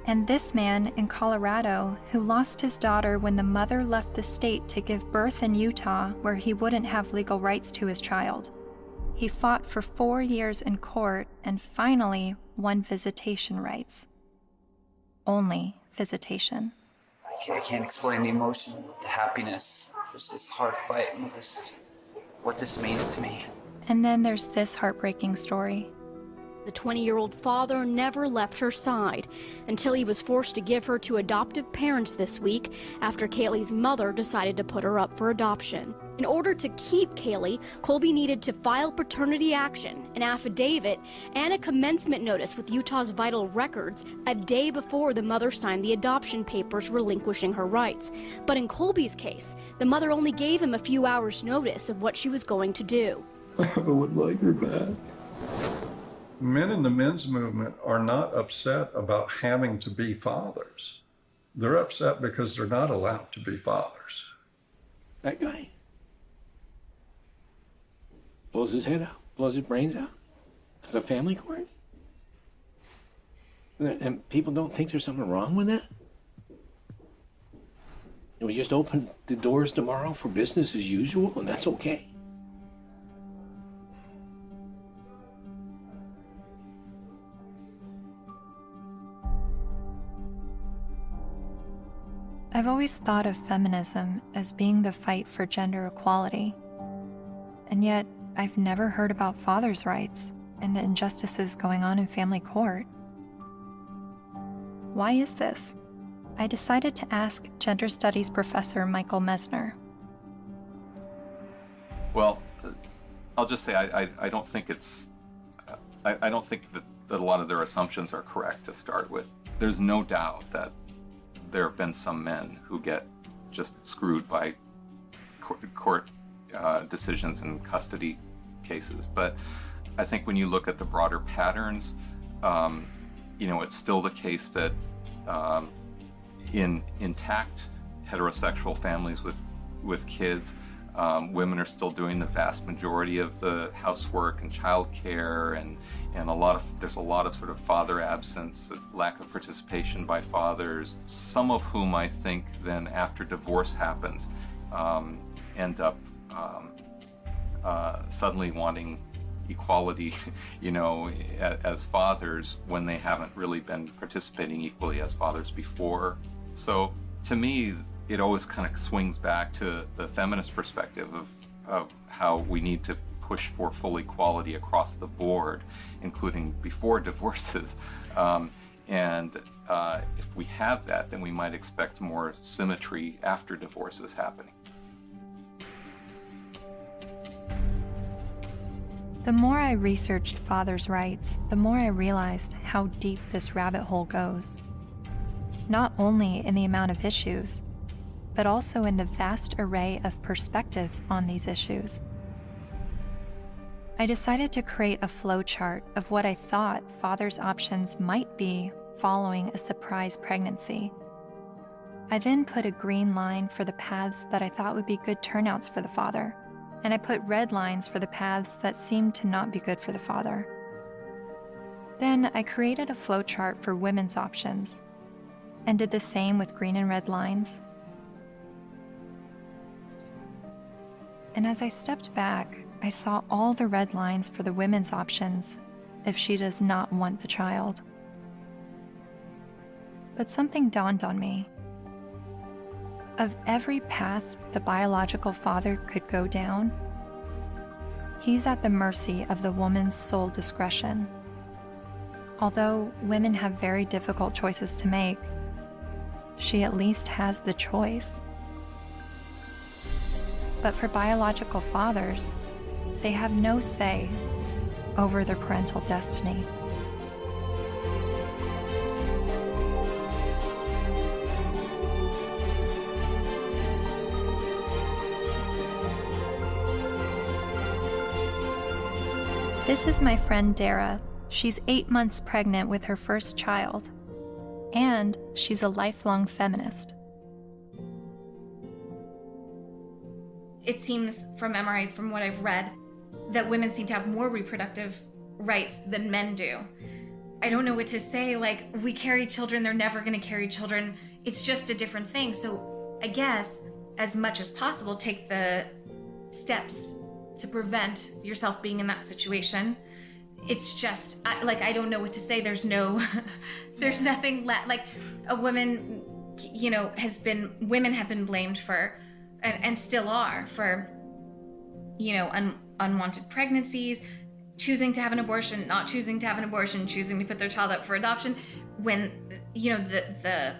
And this man in Colorado who lost his daughter when the mother left the state to give birth in Utah where he wouldn't have legal rights to his child. He fought for 4 years in court and finally won visitation rights. Only visitation. I can't explain the emotion, the happiness, just this hard fight, what this means to me. And then there's this heartbreaking story. The 20-year-old father never left her side until he was forced to give her to adoptive parents this week after Kaylee's mother decided to put her up for adoption. In order to keep Kaylee, Colby needed to file paternity action, an affidavit, and a commencement notice with Utah's Vital Records a day before the mother signed the adoption papers relinquishing her rights. But in Colby's case, the mother only gave him a few hours' notice of what she was going to do. I would like her back. Men in the men's movement are not upset about having to be fathers. They're upset because they're not allowed to be fathers. That guy blows his head out, blows his brains out. It's a family court? And people don't think there's something wrong with that? And we just open the doors tomorrow for business as usual, and that's okay? I've always thought of feminism as being the fight for gender equality. And yet, I've never heard about fathers' rights and the injustices going on in family court. Why is this? I decided to ask gender studies professor Michael Mesner. Well, I'll just say I don't think it's, I don't think that a lot of their assumptions are correct to start with. There's no doubt that there have been some men who get just screwed by court decisions and custody cases. But I think when you look at the broader patterns, it's still the case that in intact heterosexual families with kids, women are still doing the vast majority of the housework and childcare, and there's a lot of sort of father absence, lack of participation by fathers, some of whom I think then after divorce happens end up suddenly wanting equality, as fathers when they haven't really been participating equally as fathers before. So to me, it always kind of swings back to the feminist perspective of how we need to push for full equality across the board, including before divorces. If we have that, then we might expect more symmetry after divorces happening. The more I researched fathers' rights, the more I realized how deep this rabbit hole goes. Not only in the amount of issues, but also in the vast array of perspectives on these issues. I decided to create a flowchart of what I thought fathers' options might be following a surprise pregnancy. I then put a green line for the paths that I thought would be good turnouts for the father, and I put red lines for the paths that seemed to not be good for the father. Then I created a flowchart for women's options, and did the same with green and red lines. And as I stepped back, I saw all the red lines for the women's options if she does not want the child. But something dawned on me. Of every path the biological father could go down, he's at the mercy of the woman's sole discretion. Although women have very difficult choices to make, she at least has the choice. But for biological fathers, they have no say over their parental destiny. This is my friend Dara. She's 8 months pregnant with her first child, and she's a lifelong feminist. It seems from MRIs, from what I've read, that women seem to have more reproductive rights than men do. I don't know what to say, like, we carry children, they're never gonna carry children, it's just a different thing. So I guess, as much as possible, take the steps to prevent yourself being in that situation. It's just, I don't know what to say. There's no, there's nothing like a woman, you know, women have been blamed for, and still are, for, you know, unwanted pregnancies, choosing to have an abortion, not choosing to have an abortion, choosing to put their child up for adoption, when, you know, the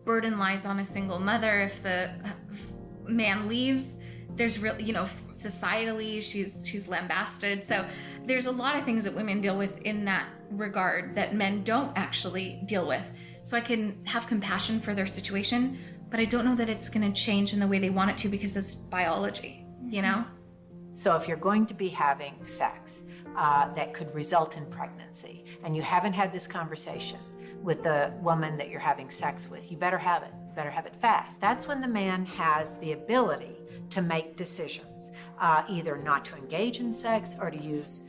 burden lies on a single mother. If the man leaves, there's real, you know, societally, she's lambasted. So there's a lot of things that women deal with in that regard that men don't actually deal with. So I can have compassion for their situation, but I don't know that it's going to change in the way they want it to, because it's biology, you know? So if you're going to be having sex that could result in pregnancy, and you haven't had this conversation with the woman that you're having sex with, you better have it. Better have it fast. That's when the man has the ability to make decisions, either not to engage in sex or to use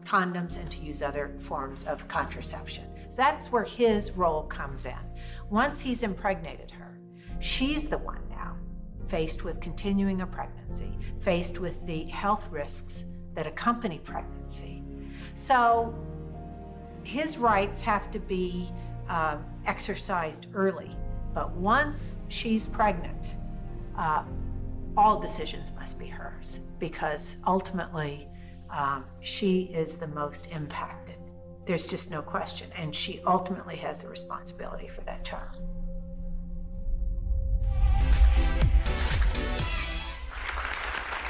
condoms and to use other forms of contraception. So that's where his role comes in. Once he's impregnated her, she's the one now faced with continuing a pregnancy, faced with the health risks that accompany pregnancy. So his rights have to be exercised early. But once she's pregnant, all decisions must be hers, because ultimately she is the most impacted. There's just no question. And she ultimately has the responsibility for that child.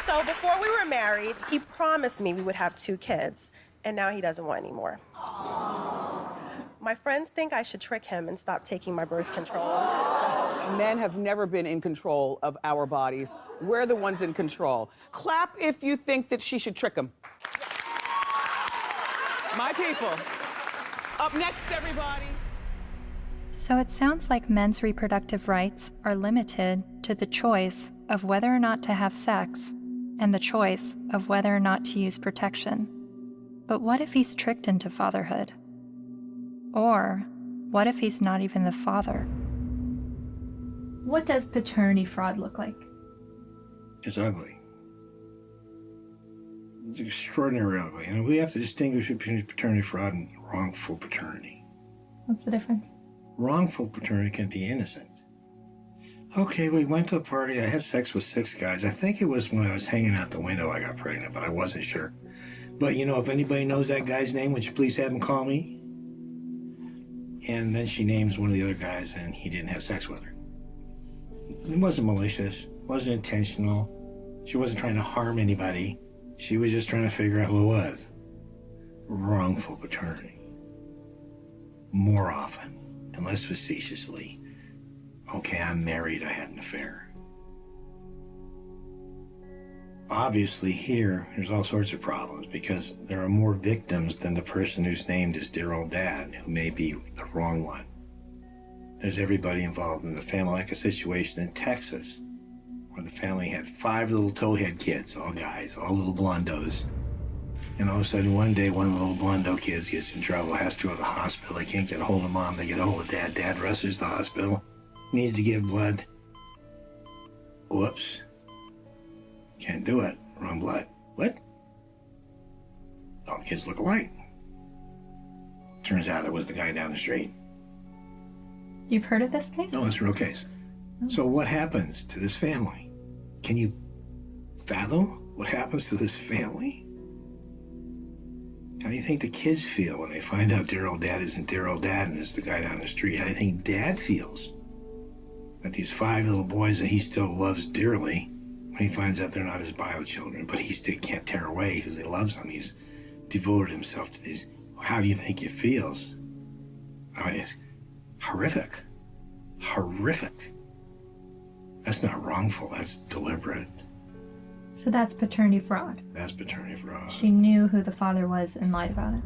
So before we were married, he promised me we would have 2 kids, and now he doesn't want any more. My friends think I should trick him and stop taking my birth control. Men have never been in control of our bodies. We're the ones in control. Clap if you think that she should trick him. My people. Up next, everybody. So it sounds like men's reproductive rights are limited to the choice of whether or not to have sex and the choice of whether or not to use protection. But what if he's tricked into fatherhood? Or what if he's not even the father? What does paternity fraud look like? It's ugly. It's extraordinarily ugly. And we have to distinguish between paternity fraud and wrongful paternity. What's the difference? Wrongful paternity can be innocent. Okay, we went to a party. I had sex with 6 guys. I think it was when I was hanging out the window I got pregnant, but I wasn't sure. But, you know, if anybody knows that guy's name, would you please have him call me? And then she names one of the other guys, and he didn't have sex with her. It wasn't malicious. It wasn't intentional. She wasn't trying to harm anybody. She was just trying to figure out who it was. Wrongful paternity. More often, and less facetiously, okay, I'm married, I had an affair. Obviously here, there's all sorts of problems because there are more victims than the person who's named as dear old dad, who may be the wrong one. There's everybody involved in the family, like a situation in Texas where the family had 5 little towhead kids, all guys, all little blondos. And all of a sudden, one day, one of the little blondo kids gets in trouble, has to go to the hospital. They can't get a hold of mom. They get a hold of dad. Dad rushes to the hospital. Needs to give blood. Whoops. Can't do it. Wrong blood. What? All the kids look alike. Turns out it was the guy down the street. You've heard of this case? No, it's a real case. So what happens to this family? Can you fathom what happens to this family? How do you think the kids feel when they find out dear old dad isn't dear old dad and is the guy down the street? How do you think dad feels? That these 5 little boys that he still loves dearly, when he finds out they're not his bio children, but he still can't tear away because he loves them. He's devoted himself to these. How do you think it feels? I mean, it's horrific. Horrific. That's not wrongful, that's deliberate. So that's paternity fraud. That's paternity fraud. She knew who the father was and lied about it.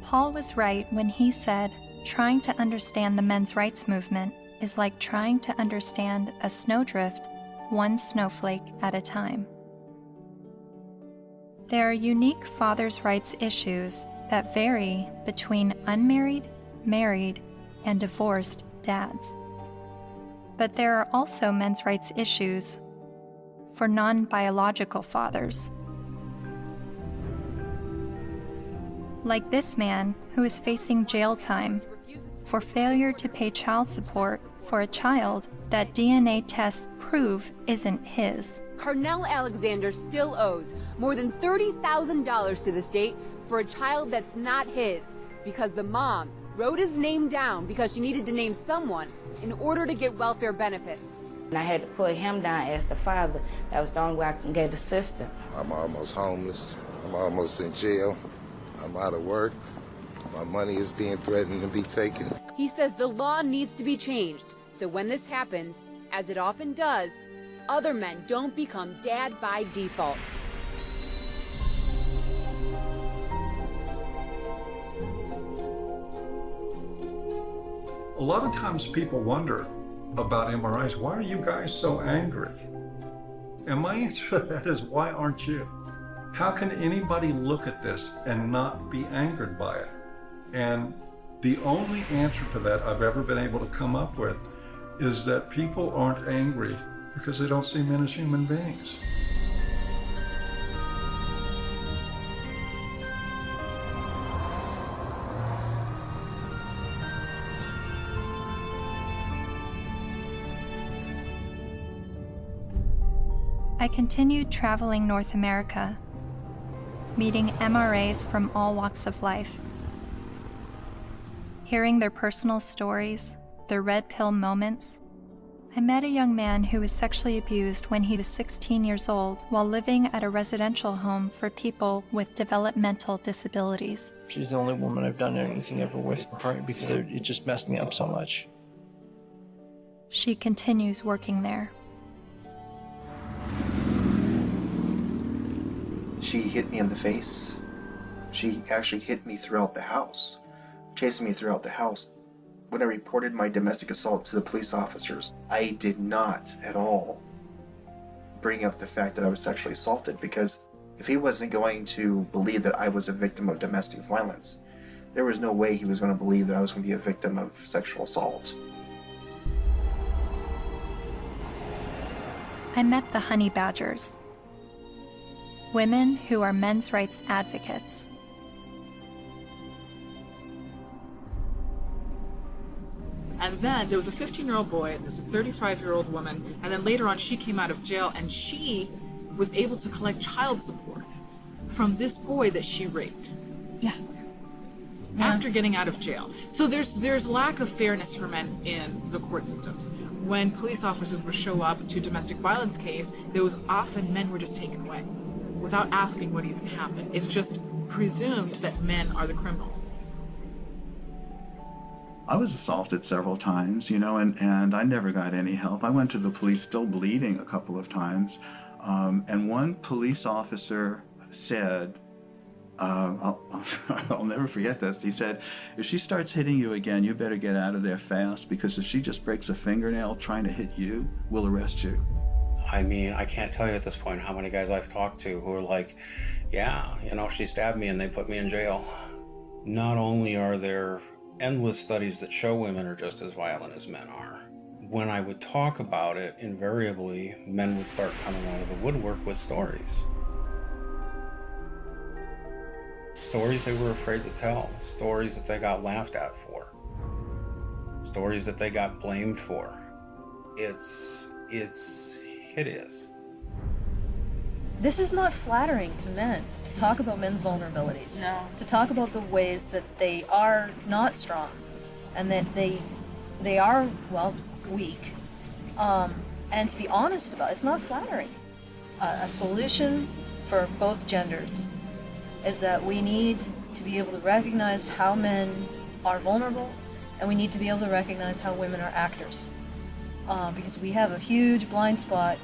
Paul was right when he said, trying to understand the men's rights movement is like trying to understand a snowdrift, one snowflake at a time. There are unique fathers' rights issues that vary between unmarried, married, and divorced dads. But there are also men's rights issues for non-biological fathers. Like this man who is facing jail time for failure to pay child support for a child that DNA tests prove isn't his. Carnell Alexander still owes more than $30,000 to the state for a child that's not his because the mom wrote his name down because she needed to name someone in order to get welfare benefits. And I had to put him down as the father. That was the only way I can get the system. I'm almost homeless. I'm almost in jail. I'm out of work. My money is being threatened to be taken. He says the law needs to be changed, so when this happens, as it often does, other men don't become dad by default. A lot of times people wonder about MRIs, why are you guys so angry? And my answer to that is, why aren't you? How can anybody look at this and not be angered by it? And the only answer to that I've ever been able to come up with is that people aren't angry because they don't see men as human beings. I continued traveling North America, meeting MRAs from all walks of life, hearing their personal stories, their red pill moments. I met a young man who was sexually abused when he was 16 years old while living at a residential home for people with developmental disabilities. She's the only woman I've done anything ever with, partly because it just messed me up so much. She continues working there. She hit me in the face. She actually hit me throughout the house, chasing me throughout the house. When I reported my domestic assault to the police officers, I did not at all bring up the fact that I was sexually assaulted, because if he wasn't going to believe that I was a victim of domestic violence, there was no way he was going to believe that I was going to be a victim of sexual assault. I met the honey badgers, women who are men's rights advocates. And then there was a 15-year-old boy, there was a 35-year-old woman, and then later on she came out of jail and she was able to collect child support from this boy that she raped. Yeah. After getting out of jail. So there's lack of fairness for men in the court systems. When police officers would show up to domestic violence case, there was often men were just taken away without asking what even happened. It's just presumed that men are the criminals. I was assaulted several times, and I never got any help. I went to the police still bleeding a couple of times. And one police officer said, I'll never forget this. He said, if she starts hitting you again, you better get out of there fast, because if she just breaks a fingernail trying to hit you, we'll arrest you. I mean, I can't tell you at this point how many guys I've talked to who are like, yeah, you know, she stabbed me and they put me in jail. Not only are there endless studies that show women are just as violent as men are, when I would talk about it, invariably, men would start coming out of the woodwork with stories. Stories they were afraid to tell, stories that they got laughed at for, stories that they got blamed for. It's hideous. This is not flattering to men, to talk about men's vulnerabilities. No. To talk about the ways that they are not strong and that they are, well, weak. And to be honest about it, it's not flattering. A solution for both genders is that we need to be able to recognize how men are vulnerable, and we need to be able to recognize how women are actors. Because we have a huge blind spot,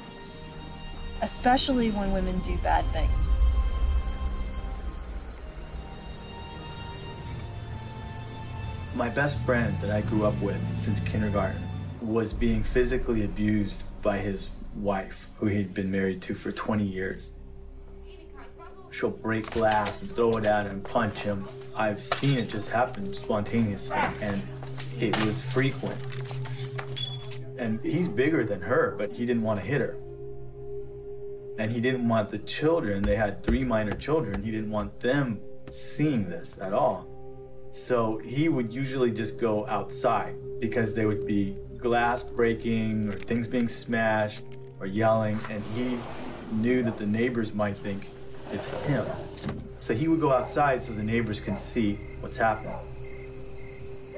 especially when women do bad things. My best friend that I grew up with since kindergarten was being physically abused by his wife, who he'd been married to for 20 years. She'll break glass and throw it at him, punch him. I've seen it just happen spontaneously, and it was frequent. And he's bigger than her, but he didn't want to hit her. And he didn't want the children, they had 3 minor children, he didn't want them seeing this at all. So he would usually just go outside, because there would be glass breaking or things being smashed or yelling, and he knew that the neighbors might think it's him. So he would go outside so the neighbors can see what's happening.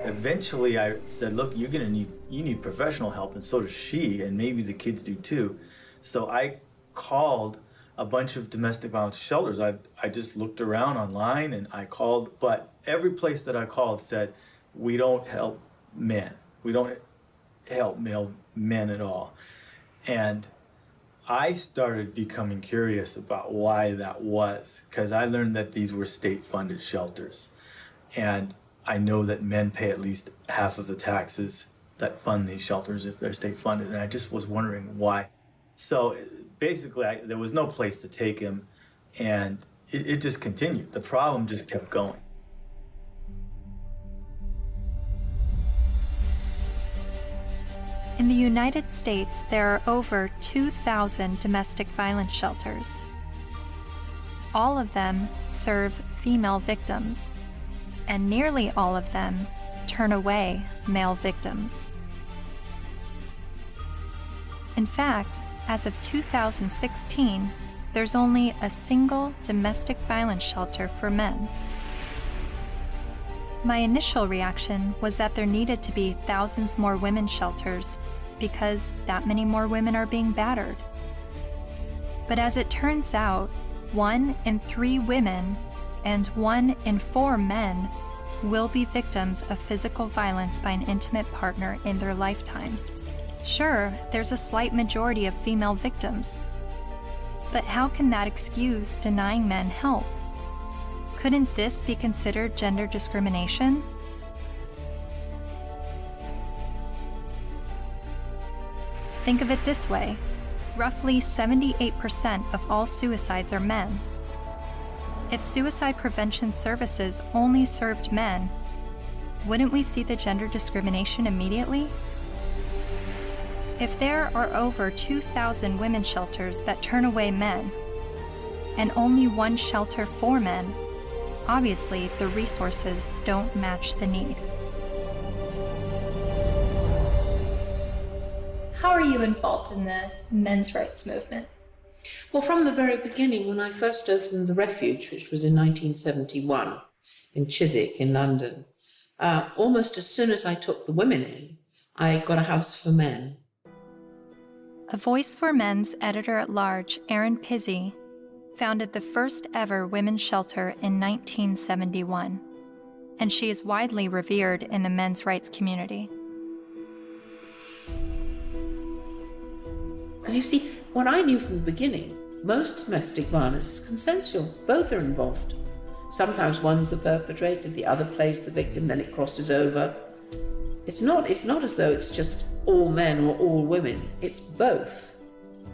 Eventually I said, look, you need professional help, and so does she, and maybe the kids do too. So I called a bunch of domestic violence shelters. I just looked around online and I called, but every place that I called said, we don't help men. We don't help male men at all. And I started becoming curious about why that was, because I learned that these were state-funded shelters. And I know that men pay at least half of the taxes that fund these shelters if they're state-funded, and I just was wondering why. So basically, there was no place to take him, and it just continued. The problem just kept going. In the United States, there are over 2,000 domestic violence shelters. All of them serve female victims, and nearly all of them turn away male victims. In fact, as of 2016, there's only a single domestic violence shelter for men. My initial reaction was that there needed to be thousands more women's shelters because that many more women are being battered. But as it turns out, 1 in 3 women and 1 in 4 men will be victims of physical violence by an intimate partner in their lifetime. Sure, there's a slight majority of female victims, but how can that excuse denying men help? Couldn't this be considered gender discrimination? Think of it this way. Roughly 78% of all suicides are men. If suicide prevention services only served men, wouldn't we see the gender discrimination immediately? If there are over 2,000 women's shelters that turn away men, and only 1 shelter for men, obviously the resources don't match the need. How are you involved in the men's rights movement? Well, from the very beginning, when I first opened the Refuge, which was in 1971 in Chiswick in London, almost as soon as I took the women in, I got a house for men. A Voice for Men's editor-at-large, Erin Pizzey, founded the first ever women's shelter in 1971, and she is widely revered in the men's rights community. Because you see, what I knew from the beginning, most domestic violence is consensual. Both are involved. Sometimes one's the perpetrator, the other plays the victim, then it crosses over. It's not as though it's just all men or all women. It's both,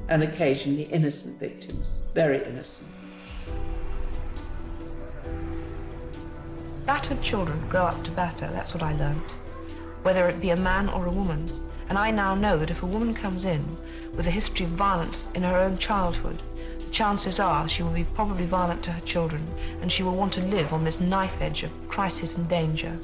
and occasionally innocent victims, very innocent. Battered children grow up to batter, that's what I learnt, whether it be a man or a woman. And I now know that if a woman comes in with a history of violence in her own childhood, the chances are she will be probably violent to her children, and she will want to live on this knife edge of crisis and danger.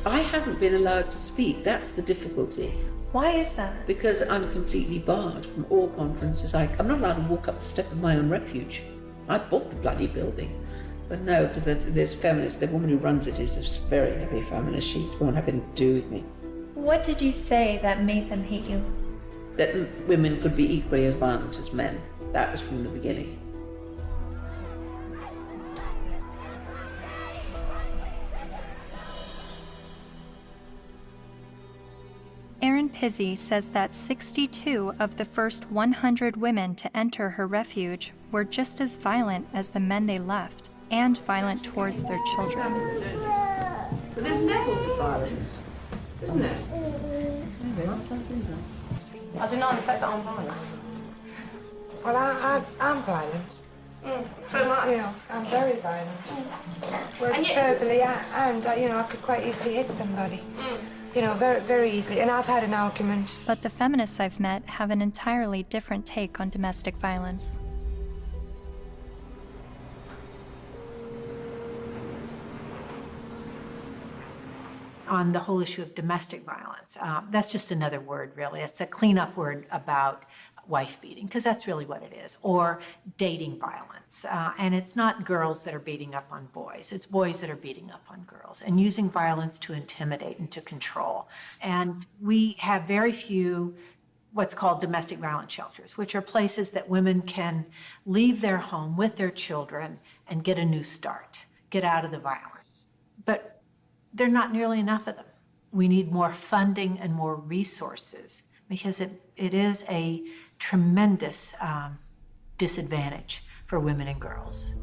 I haven't been allowed to speak, that's the difficulty. Why is that? Because I'm completely barred from all conferences. I'm not allowed to walk up the step of my own refuge. I bought the bloody building. But no, there's feminists, the woman who runs it is a very heavy feminist. She won't have anything to do with me. What did you say that made them hate you? That women could be equally as violent as men. That was from the beginning. Erin Pizzey says that 62 of the first 100 women to enter her refuge were just as violent as the men they left, and violent towards their children. But there's levels of violence, isn't there? I do not affect that I'm violent. Well, I'm violent. So, you know, I'm very violent. Well, verbally, and you know, I could quite easily hit somebody. You know, very, very easily. And I've had an argument. But the feminists I've met have an entirely different take on domestic violence. On the whole issue of domestic violence, that's just another word, really. It's a cleanup word about wife beating, because that's really what it is, or dating violence. And it's not girls that are beating up on boys, it's boys that are beating up on girls and using violence to intimidate and to control. And we have very few what's called domestic violence shelters, which are places that women can leave their home with their children and get a new start, get out of the violence. But there are not nearly enough of them. We need more funding and more resources, because it is a tremendous disadvantage for women and girls.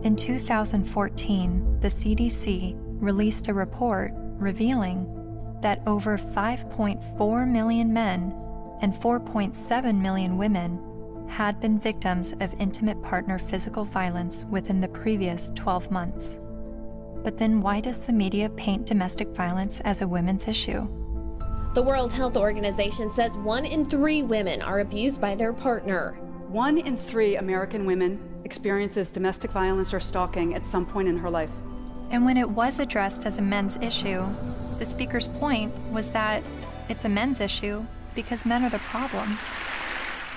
In 2014, the CDC released a report revealing that over 5.4 million men and 4.7 million women had been victims of intimate partner physical violence within the previous 12 months. But then why does the media paint domestic violence as a women's issue? The World Health Organization says 1 in 3 women are abused by their partner. 1 in 3 American women experiences domestic violence or stalking at some point in her life. And when it was addressed as a men's issue, the speaker's point was that it's a men's issue because men are the problem.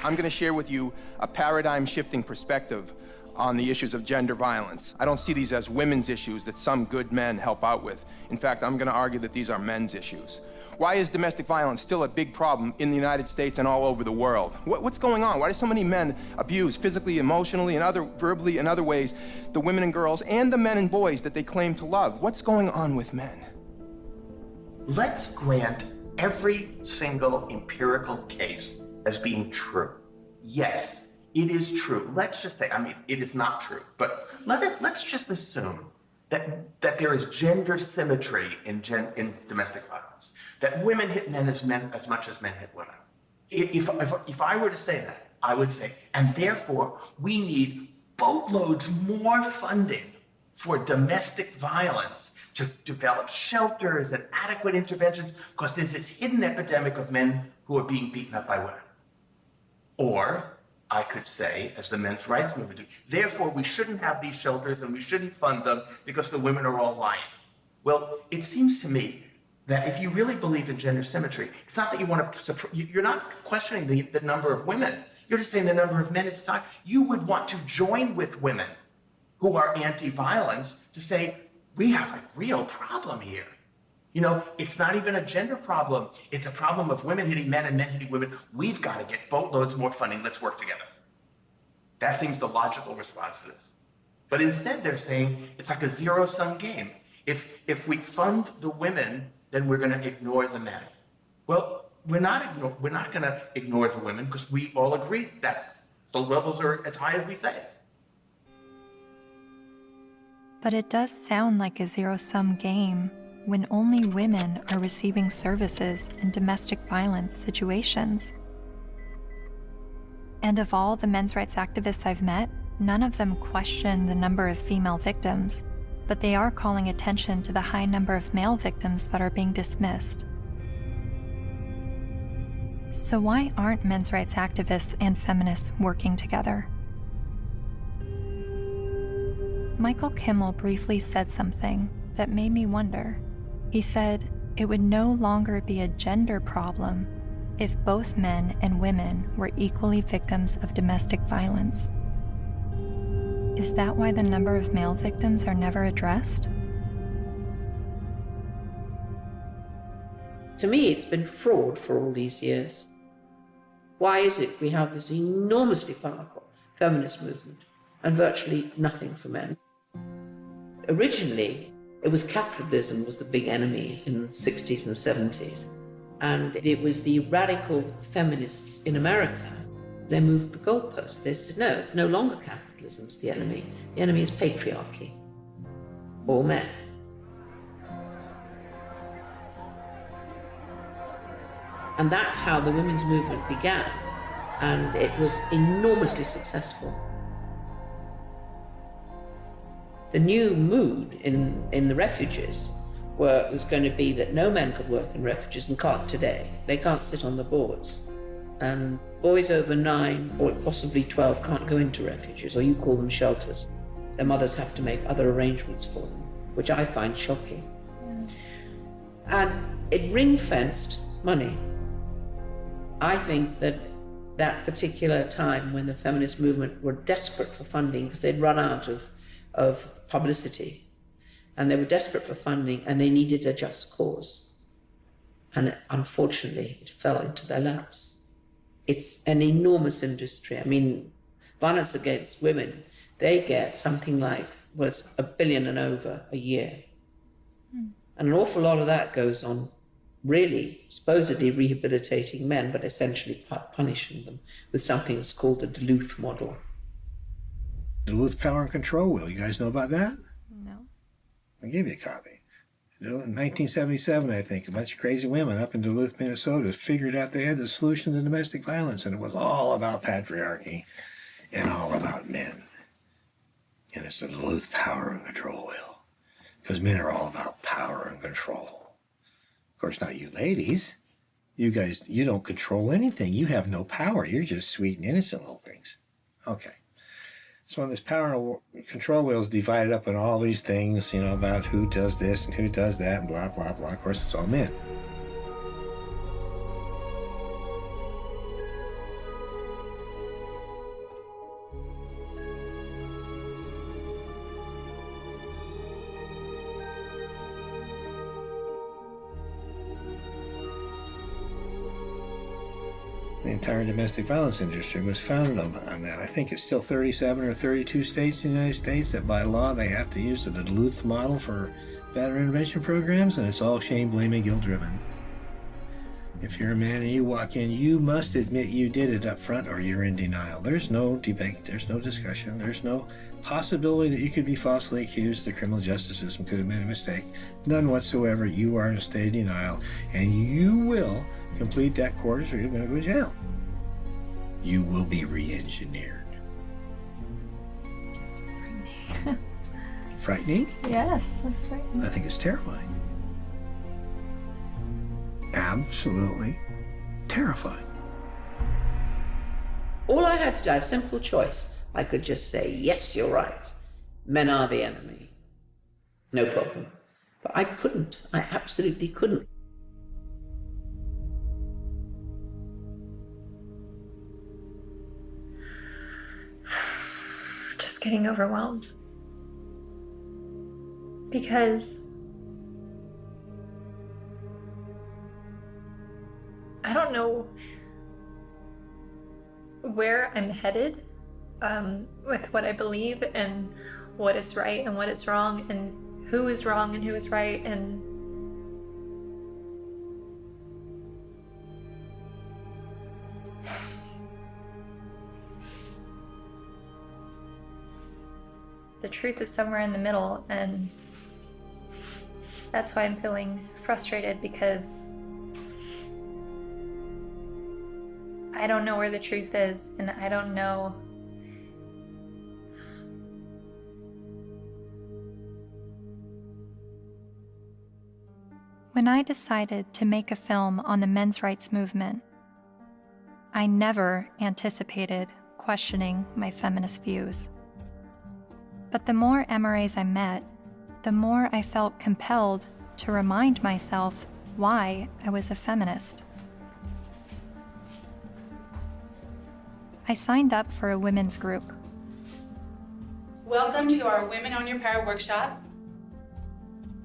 I'm going to share with you a paradigm-shifting perspective on the issues of gender violence. I don't see these as women's issues that some good men help out with. In fact, I'm going to argue that these are men's issues. Why is domestic violence still a big problem in the United States and all over the world? What's going on? Why do so many men abuse physically, emotionally, and verbally and other ways the women and girls and the men and boys that they claim to love? What's going on with men? Let's grant every single empirical case as being true. Yes, it is true. Let's just say, I mean, it is not true, but let's just assume that there is gender symmetry in domestic violence, that women hit men as much as men hit women. If I were to say that, I would say, and therefore we need boatloads more funding for domestic violence, to develop shelters and adequate interventions, because there's this hidden epidemic of men who are being beaten up by women. Or I could say, as the men's rights movement do, therefore we shouldn't have these shelters and we shouldn't fund them because the women are all lying. Well, it seems to me that if you really believe in gender symmetry, it's not that you want to, you're not questioning the number of women. You're just saying the number of men in society. You would want to join with women who are anti-violence to say, we have a real problem here. You know, it's not even a gender problem. It's a problem of women hitting men and men hitting women. We've got to get boatloads more funding. Let's work together. That seems the logical response to this. But instead they're saying it's like a zero-sum game. If we fund the women, then we're going to ignore the men. Well, we're not going to ignore the women because we all agree that the levels are as high as we say. But it does sound like a zero-sum game when only women are receiving services in domestic violence situations. And of all the men's rights activists I've met, none of them question the number of female victims, but they are calling attention to the high number of male victims that are being dismissed. So why aren't men's rights activists and feminists working together? Michael Kimmel briefly said something that made me wonder. He said it would no longer be a gender problem if both men and women were equally victims of domestic violence. Is that why the number of male victims are never addressed? To me, it's been fraud for all these years. Why is it we have this enormously powerful feminist movement and virtually nothing for men? Originally, it was capitalism was the big enemy in the 60s and 70s. And it was the radical feminists in America. They moved the goalposts. They said, no, it's no longer capitalism is the enemy. The enemy is patriarchy. All men. And that's how the women's movement began. And it was enormously successful. The new mood in the refuges was going to be that no men could work in refuges and can't today. They can't sit on the boards. And boys over 9 or possibly 12 can't go into refuges, or you call them shelters. Their mothers have to make other arrangements for them, which I find shocking. And it ring-fenced money. I think that that particular time when the feminist movement were desperate for funding because they'd run out of publicity, and they were desperate for funding, and they needed a just cause. And unfortunately, it fell into their laps. It's an enormous industry. I mean, violence against women, they get something like, well, it's $1 billion and over a year. And an awful lot of that goes on really supposedly rehabilitating men, but essentially punishing them with something that's called the Duluth model. Duluth Power and Control Wheel. You guys know about that? No. I gave you a copy. In 1977, I think, a bunch of crazy women up in Duluth, Minnesota figured out they had the solution to domestic violence, and it was all about patriarchy and all about men. And it's the Duluth Power and Control Wheel. Because men are all about power and control. Of course, not you ladies. You guys, you don't control anything. You have no power. You're just sweet and innocent little things. Okay. So when this power and control wheel is divided up in all these things, you know, about who does this and who does that and blah, blah, blah. Of course, it's all men. The entire domestic violence industry was founded on that. I think it's still 37 or 32 states in the United States that by law they have to use the Duluth model for battery intervention programs, and it's all shame, blame, and guilt-driven. If you're a man and you walk in, you must admit you did it up front or you're in denial. There's no debate, there's no discussion, there's no possibility that you could be falsely accused. The criminal justice system could have made a mistake. None whatsoever. You are in a state of denial, and you will complete that course or you're going to go to jail. You will be re-engineered. That's frightening. Frightening? Yes, that's frightening. I think it's terrifying. Absolutely terrifying. All I had to do, I had a simple choice. I could just say, yes, you're right. Men are the enemy. No problem. But I couldn't. I absolutely couldn't. Just getting overwhelmed. Because I don't know where I'm headed with what I believe and what is right and what is wrong and who is wrong and who is right, and the truth is somewhere in the middle, and that's why I'm feeling frustrated, because I don't know where the truth is, and I don't know. When I decided to make a film on the men's rights movement, I never anticipated questioning my feminist views. But the more MRAs I met, the more I felt compelled to remind myself why I was a feminist. I signed up for a women's group. Welcome to our Women on Your Power workshop.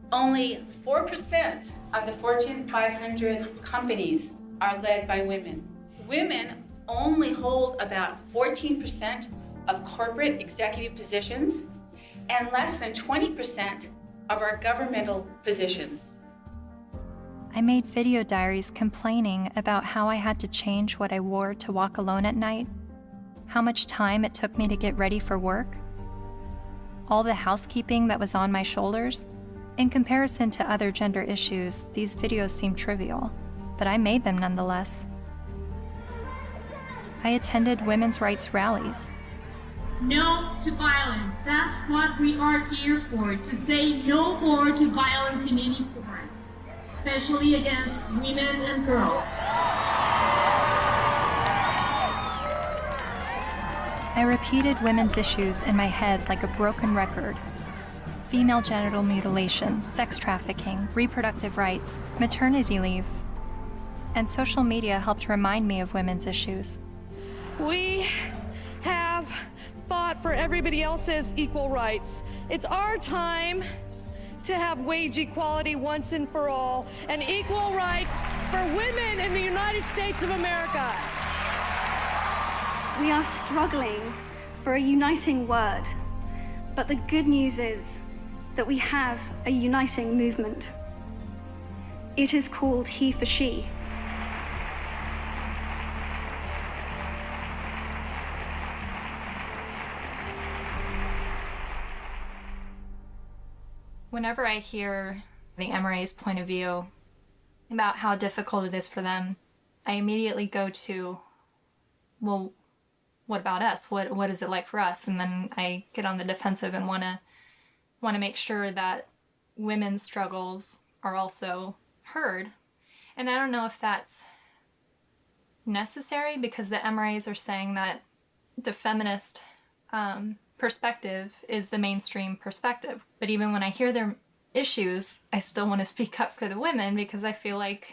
Only 4% of the Fortune 500 companies are led by women. Women only hold about 14% of corporate executive positions and less than 20% of our governmental positions. I made video diaries complaining about how I had to change what I wore to walk alone at night, how much time it took me to get ready for work, all the housekeeping that was on my shoulders. In comparison to other gender issues, these videos seem trivial, but I made them nonetheless. I attended women's rights rallies. No to violence. That's what we are here for, to say no more to violence in any form, especially against women and girls. I repeated women's issues in my head like a broken record. Female genital mutilation, sex trafficking, reproductive rights, maternity leave. And social media helped remind me of women's issues. We have fought for everybody else's equal rights. It's our time to have wage equality once and for all, and equal rights for women in the United States of America. We are struggling for a uniting word, but the good news is that we have a uniting movement. It is called He for She. Whenever I hear the MRA's point of view about how difficult it is for them, I immediately go to, well, what about us? What is it like for us? And then I get on the defensive and want to make sure that women's struggles are also heard. And I don't know if that's necessary, because the MRAs are saying that the feminist perspective is the mainstream perspective. But even when I hear their issues, I still want to speak up for the women, because I feel like,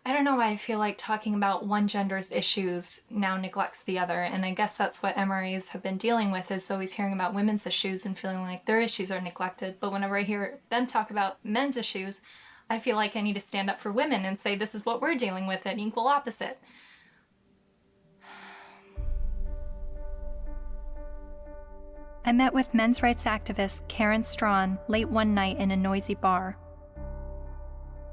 I don't know why I feel like talking about one gender's issues now neglects the other. And I guess that's what MRAs have been dealing with, is always hearing about women's issues and feeling like their issues are neglected. But whenever I hear them talk about men's issues, I feel like I need to stand up for women and say, this is what we're dealing with, an equal opposite. I met with men's rights activist Karen Strawn late one night in a noisy bar.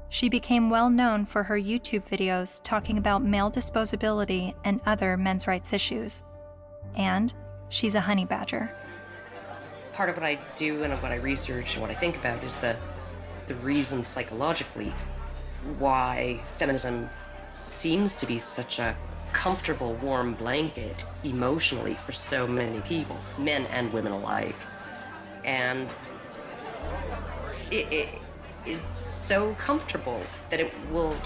She became well known for her YouTube videos talking about male disposability and other men's rights issues. And she's a honey badger. Part of what I do and what I research and what I think about is the reason psychologically why feminism seems to be such a comfortable, warm blanket emotionally for so many people, men and women alike. And it's so comfortable that it will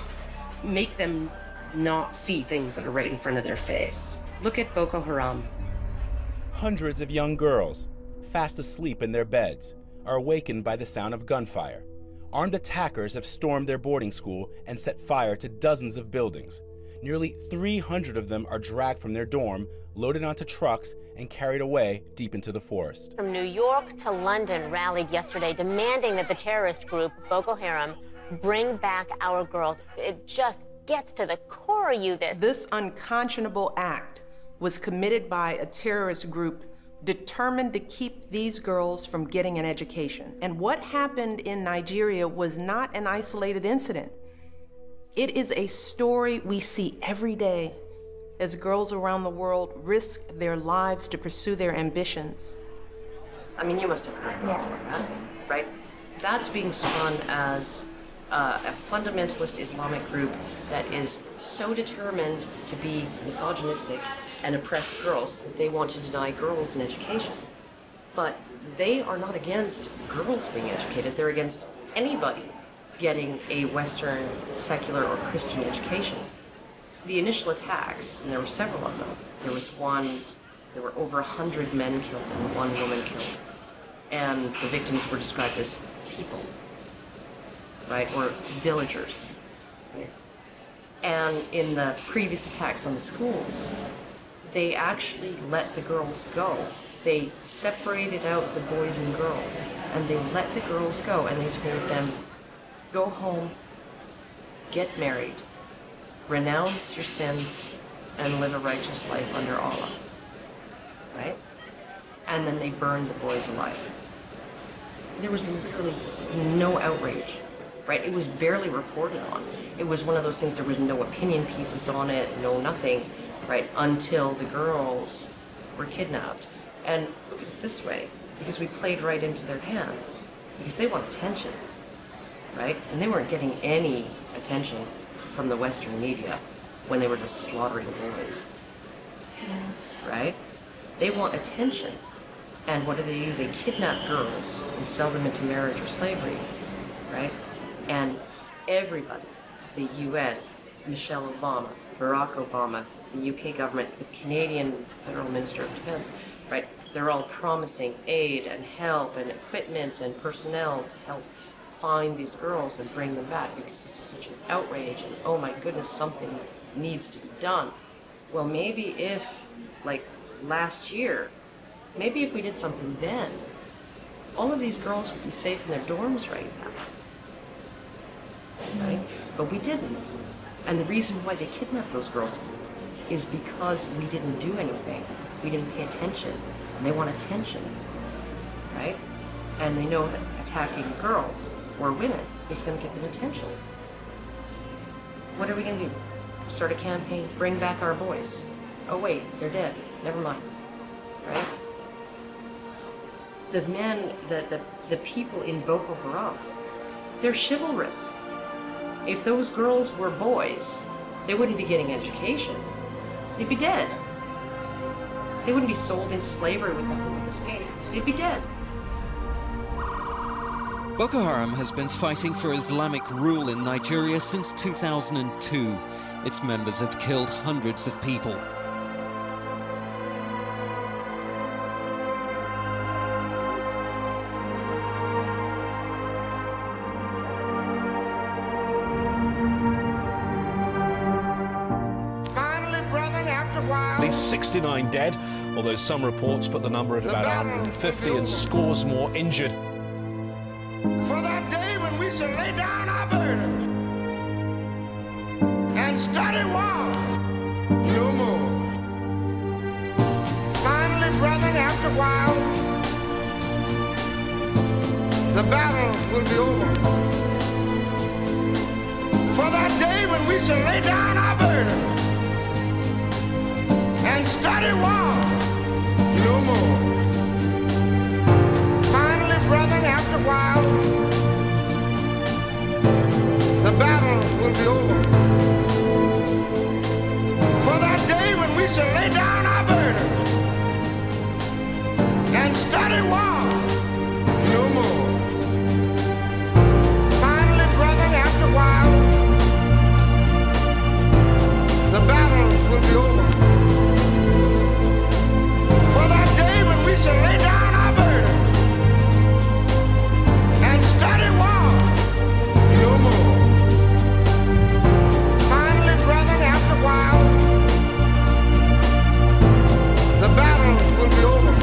make them not see things that are right in front of their face. Look at Boko Haram. Hundreds of young girls, fast asleep in their beds, are awakened by the sound of gunfire. Armed attackers have stormed their boarding school and set fire to dozens of buildings. Nearly 300 of them are dragged from their dorm, loaded onto trucks, and carried away deep into the forest. From New York to London rallied yesterday demanding that the terrorist group Boko Haram bring back our girls. It just gets to the core of you, This unconscionable act was committed by a terrorist group determined to keep these girls from getting an education. And what happened in Nigeria was not an isolated incident. It is a story we see every day as girls around the world risk their lives to pursue their ambitions. I mean, you must have heard about that, right? That's being spun as a fundamentalist Islamic group that is so determined to be misogynistic and oppress girls that they want to deny girls an education. But they are not against girls being educated. They're against anybody getting a Western, secular, or Christian education. The initial attacks, and there were several of them, there were over 100 men killed and 1 woman killed. And the victims were described as people, right, or villagers. And in the previous attacks on the schools, they actually let the girls go. They separated out the boys and girls, and they let the girls go, and they told them, go home, get married, renounce your sins, and live a righteous life under Allah, right? And then they burned the boys alive. There was literally no outrage, right? It was barely reported on. It was one of those things, there was no opinion pieces on it, no nothing, right? Until the girls were kidnapped. And look at it this way, because we played right into their hands, because they want attention, right? And they weren't getting any attention from the Western media when they were just slaughtering boys, right? They want attention. And what do? They kidnap girls and sell them into marriage or slavery, right? And everybody, the UN, Michelle Obama, Barack Obama, the UK government, the Canadian Federal Minister of Defense, right? They're all promising aid and help and equipment and personnel to help find these girls and bring them back, because this is such an outrage and oh my goodness, something needs to be done. Well, maybe if, like last year, maybe if we did something then, all of these girls would be safe in their dorms right now, right? But we didn't. And the reason why they kidnapped those girls is because we didn't do anything. We didn't pay attention, and they want attention, right? And they know that attacking girls or women is going to get them attention. What are we going to do? Start a campaign, bring back our boys. Oh wait, they're dead, never mind, right? The men, the people in Boko Haram, they're chivalrous. If those girls were boys, they wouldn't be getting education. They'd be dead. They wouldn't be sold into slavery with the hope of escape. They'd be dead. Boko Haram has been fighting for Islamic rule in Nigeria since 2002. Its members have killed hundreds of people. At least 69 dead, although some reports put the number at about 150 and scores more injured. For that day when we shall lay down our burden and study war no more. Finally, brethren, after a while, the battle will be over. For that day when we shall lay down our burden and study war no more. Finally, brethren, after a while, the battle will be over. For that day when we shall lay down our burden and study war no more. Finally, brethren, after a while, the battle will be over. For that day when we shall lay down our burden and study war no more. Finally, brethren, after a while, the battle will be over.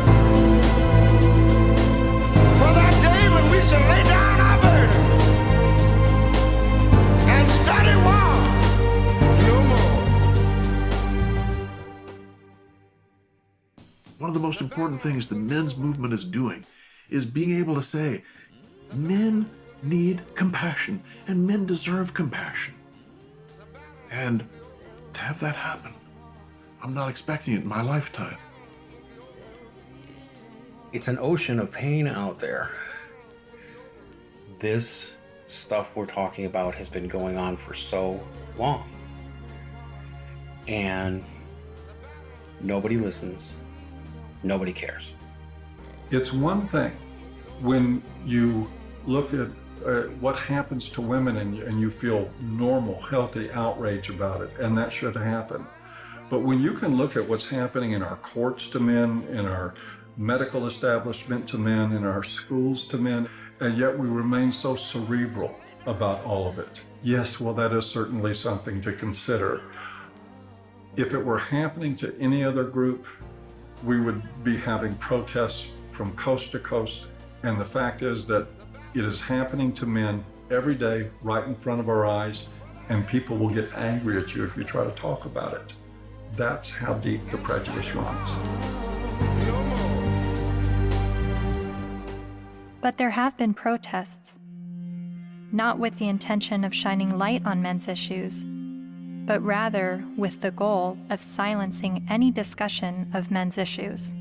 most important things the men's movement is doing is being able to say, men need compassion, and men deserve compassion. And to have that happen, I'm not expecting it in my lifetime. It's an ocean of pain out there. This stuff we're talking about has been going on for so long. And nobody listens. Nobody cares. It's one thing when you look at what happens to women and you feel normal, healthy outrage about it, and that should happen. But when you can look at what's happening in our courts to men, in our medical establishment to men, in our schools to men, and yet we remain so cerebral about all of it. Yes, well, that is certainly something to consider. If it were happening to any other group, we would be having protests from coast to coast. And the fact is that it is happening to men every day, right in front of our eyes, and people will get angry at you if you try to talk about it. That's how deep the prejudice runs. But there have been protests, not with the intention of shining light on men's issues, but rather with the goal of silencing any discussion of men's issues.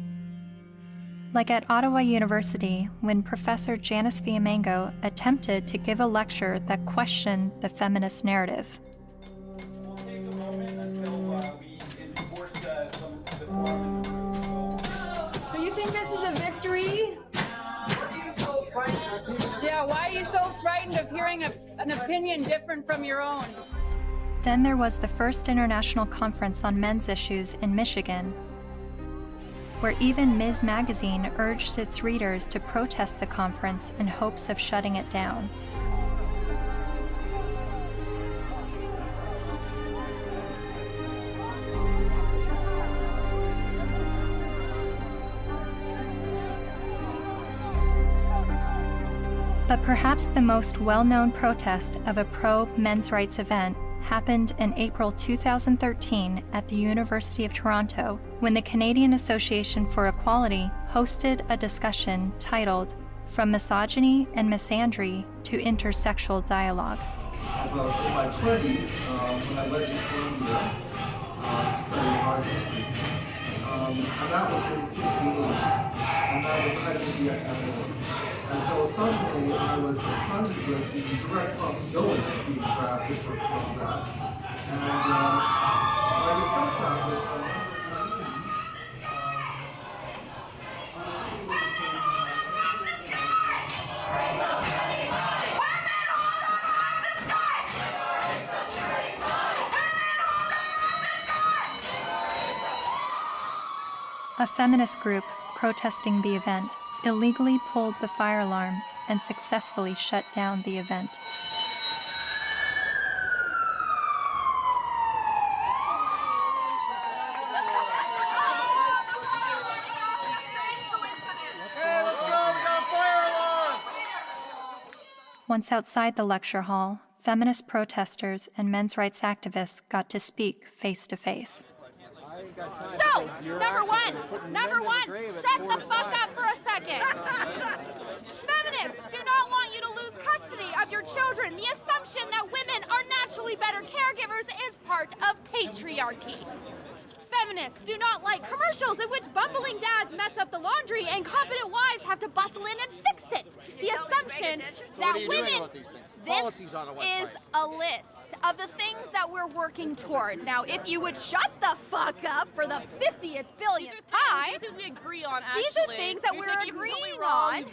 Like at Ottawa University, when Professor Janice Fiamengo attempted to give a lecture that questioned the feminist narrative. So you think this is a victory? Yeah, why are you so frightened of hearing an opinion different from your own? Then there was the first international conference on men's issues in Michigan, where even Ms. Magazine urged its readers to protest the conference in hopes of shutting it down. But perhaps the most well-known protest of a pro-men's rights event happened in April 2013 at the University of Toronto, when the Canadian Association for Equality hosted a discussion titled From Misogyny and Misandry to Intersexual Dialogue. About in my 20s, when I went to Columbia to study art history, and that was in '68, and that was the height of the epidemic. And so suddenly I was confronted with the direct possibility of being drafted for combat. And I discussed that with a number of A feminist group protesting the event illegally pulled the fire alarm and successfully shut down the event. Once outside the lecture hall, feminist protesters and men's rights activists got to speak face to face. So, number one, shut the fuck up for a second. Feminists do not want you to lose custody of your children. The assumption that women are naturally better caregivers is part of patriarchy. Feminists do not like commercials in which bumbling dads mess up the laundry and competent wives have to bustle in and fix it. The assumption that women... This is a list of the things that we're working towards. Now, if you would shut the fuck up for the 50th billionth time, These are things we agree on, actually. These are things that we're agreeing on.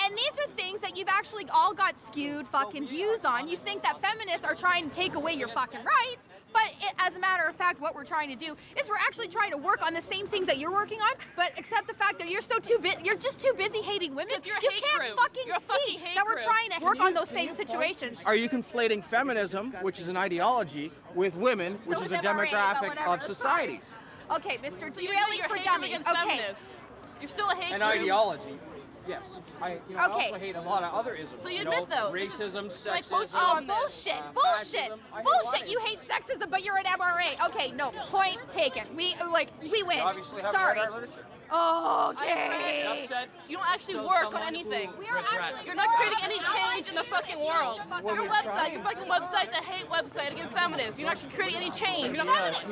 And these are things that you've actually all got skewed fucking views on. You think that feminists are trying to take away your fucking rights, but as a matter of fact, what we're trying to do is we're actually trying to work on the same things that you're working on, but except the fact that you're just too busy hating women. You can't fucking see that we're trying to work on those same situations. Are you conflating feminism, which is an ideology, with women, which is a demographic of societies? Okay, Mr. Derailing for Dummies. Okay. You're still a hate An group. ideology. Yes. I also hate a lot of other isms. So you admit, though, racism, sexism. Oh, bullshit, bullshit, bullshit. You hate sexism, but you're an MRA. Okay, no, point taken. We win. You obviously have Sorry. read our literature. Okay. You don't actually work on anything. You're not creating any change in the fucking world. Your fucking website's a hate website against feminists. You're not actually creating any change. Feminists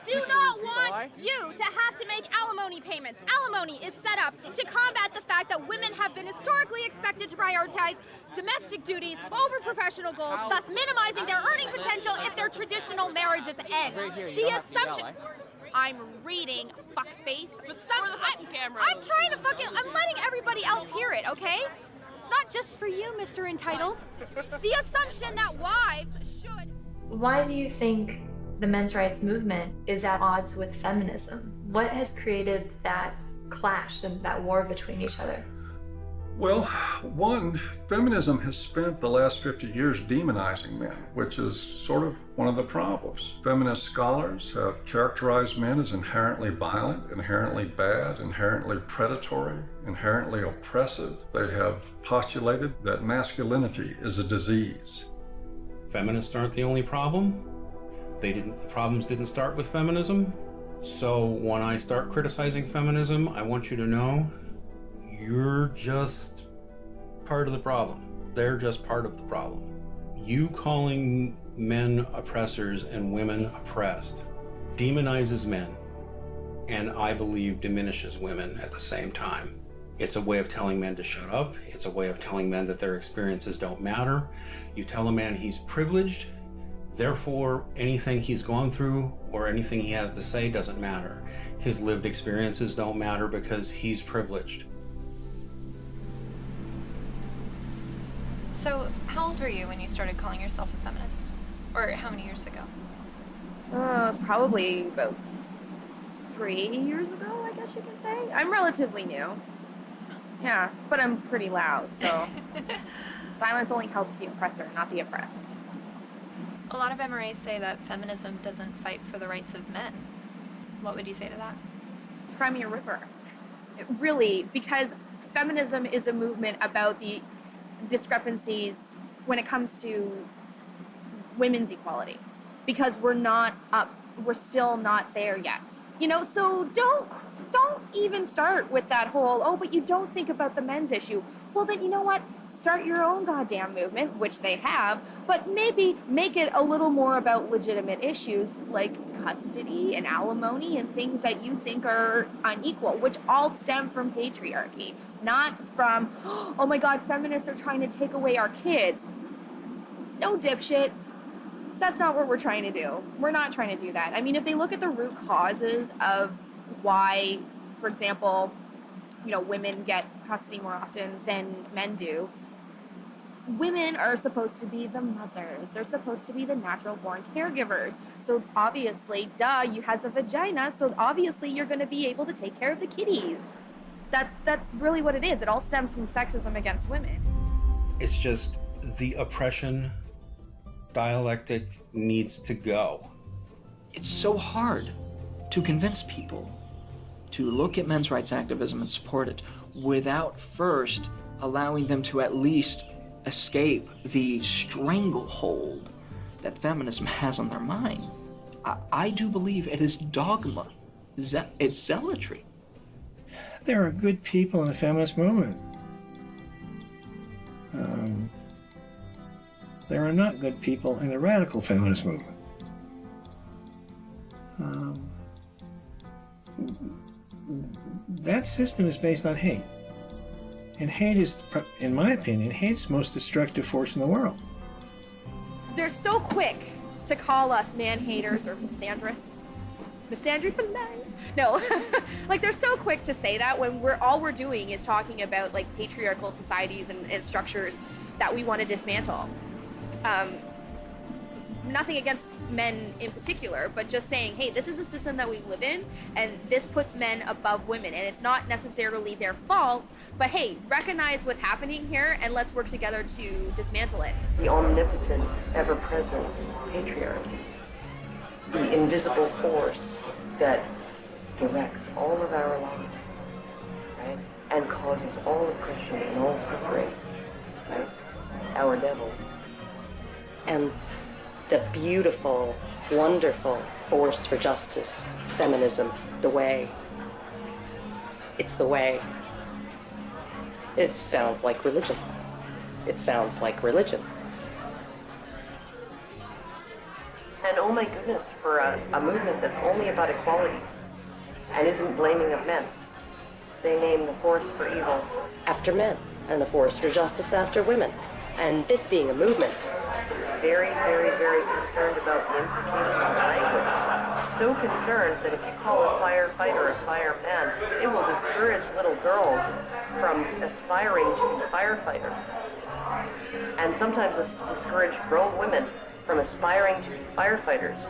do not want you to have to make alimony payments. Alimony is set up to combat the fact that women have been historically expected to prioritize domestic duties over professional goals, thus minimizing their earning potential if their traditional marriages end. The assumption... I'm reading, fuckface. I'm trying to I'm letting everybody else hear it, okay? It's not just for you, Mr. Entitled. The assumption that wives should... Why do you think the men's rights movement is at odds with feminism? What has created that clash and that war between each other? Well, one, feminism has spent the last 50 years demonizing men, which is sort of one of the problems. Feminist scholars have characterized men as inherently violent, inherently bad, inherently predatory, inherently oppressive. They have postulated that masculinity is a disease. Feminists aren't the only problem. The problems didn't start with feminism. So when I start criticizing feminism, I want you to know you're just part of the problem. They're just part of the problem. You calling men oppressors and women oppressed demonizes men, and I believe diminishes women at the same time. It's a way of telling men to shut up. It's a way of telling men that their experiences don't matter. You tell a man he's privileged, therefore anything he's gone through or anything he has to say doesn't matter. His lived experiences don't matter because he's privileged. So, how old were you when you started calling yourself a feminist? Or how many years ago? It was probably about 3 years ago, I guess you can say. I'm relatively new. Yeah, but I'm pretty loud, so silence only helps the oppressor, not the oppressed. A lot of MRAs say that feminism doesn't fight for the rights of men. What would you say to that? Crimea River. Really, because feminism is a movement about the discrepancies when it comes to women's equality, because we're still not there yet. You know, so don't even start with that whole, oh, but you don't think about the men's issue. Well, then you know what? Start your own goddamn movement, which they have, but maybe make it a little more about legitimate issues like custody and alimony and things that you think are unequal, which all stem from patriarchy, not from, oh my God, feminists are trying to take away our kids. No, dipshit. That's not what we're trying to do. We're not trying to do that. I mean, if they look at the root causes of why, for example, you know, women get custody more often than men do, women are supposed to be the mothers. They're supposed to be the natural born caregivers. So obviously, duh, you has a vagina, so obviously you're going to be able to take care of the kitties. That's really what it is. It all stems from sexism against women. It's just the oppression dialectic needs to go. It's so hard to convince people to look at men's rights activism and support it without first allowing them to at least escape the stranglehold that feminism has on their minds. I do believe it is dogma. It's zealotry. There are good people in the feminist movement. There are not good people in the radical feminist movement. That system is based on hate. And hate is, in my opinion, hate's the most destructive force in the world. They're so quick to call us man-haters or misandrists. Misandry for life. No, like they're so quick to say that when all we're doing is talking about like patriarchal societies and structures that we want to dismantle. Nothing against men in particular, but just saying, hey, this is a system that we live in, and this puts men above women, and it's not necessarily their fault, but hey, recognize what's happening here, and let's work together to dismantle it. The omnipotent, ever-present patriarchy, the invisible force that directs all of our lives, right? And causes all oppression and all suffering, right? Our devil. And the beautiful, wonderful force for justice, feminism, the way. It's the way. It sounds like religion. It sounds like religion. And oh my goodness, for a movement that's only about equality and isn't blaming of men. They name the force for evil after men and the force for justice after women. And this being a movement is very, very, very concerned about the implications of language. So concerned that if you call a firefighter a fireman, it will discourage little girls from aspiring to be firefighters. And sometimes discourage grown women from aspiring to be firefighters,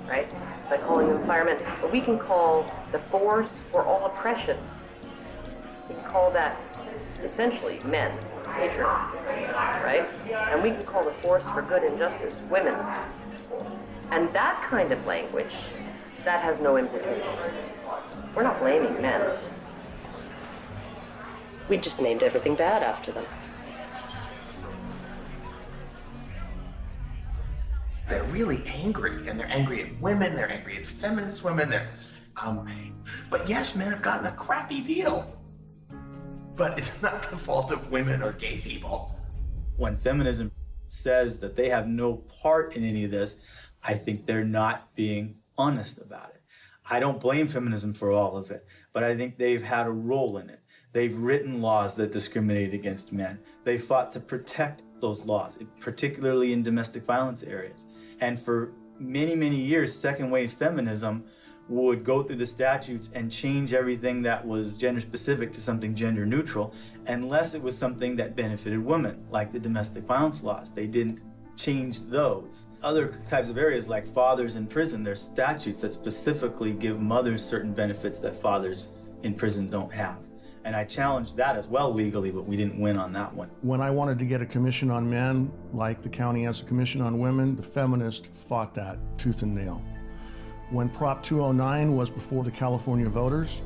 right? By calling them firemen. But we can call the force for all oppression, we can call that essentially men, patriarchy, right? And we can call the force for good and justice women. And that kind of language, that has no implications. We're not blaming men. We just named everything bad after them. They're really angry, and they're angry at women, they're angry at feminist women, but yes, men have gotten a crappy deal. But it's not the fault of women or gay people. When feminism says that they have no part in any of this, I think they're not being honest about it. I don't blame feminism for all of it, but I think they've had a role in it. They've written laws that discriminate against men. They fought to protect those laws, particularly in domestic violence areas. And for many, many years, second wave feminism would go through the statutes and change everything that was gender specific to something gender neutral, unless it was something that benefited women, like the domestic violence laws. They didn't change those. Other types of areas like fathers in prison, there's statutes that specifically give mothers certain benefits that fathers in prison don't have. And I challenged that as well legally, but we didn't win on that one. When I wanted to get a commission on men, like the county has a commission on women, the feminists fought that tooth and nail. When Prop 209 was before the California voters,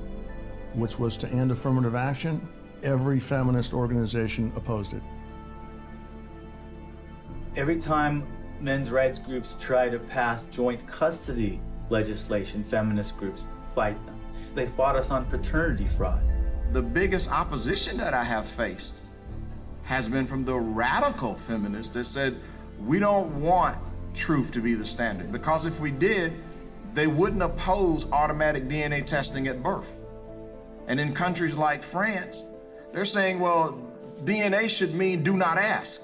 which was to end affirmative action, every feminist organization opposed it. Every time men's rights groups try to pass joint custody legislation, feminist groups fight them. They fought us on paternity fraud. The biggest opposition that I have faced has been from the radical feminists that said, we don't want truth to be the standard, because if we did, they wouldn't oppose automatic DNA testing at birth. And in countries like France, they're saying, well, DNA should mean do not ask.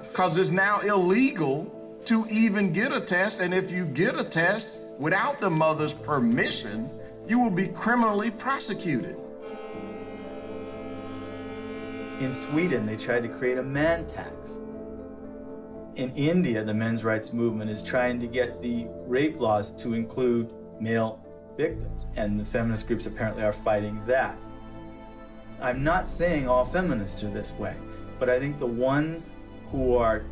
Because it's now illegal to even get a test, and if you get a test without the mother's permission, you will be criminally prosecuted. In Sweden, they tried to create a man tax. In India, the men's rights movement is trying to get the rape laws to include male victims, and the feminist groups apparently are fighting that. I'm not saying all feminists are this way, but I think the ones who are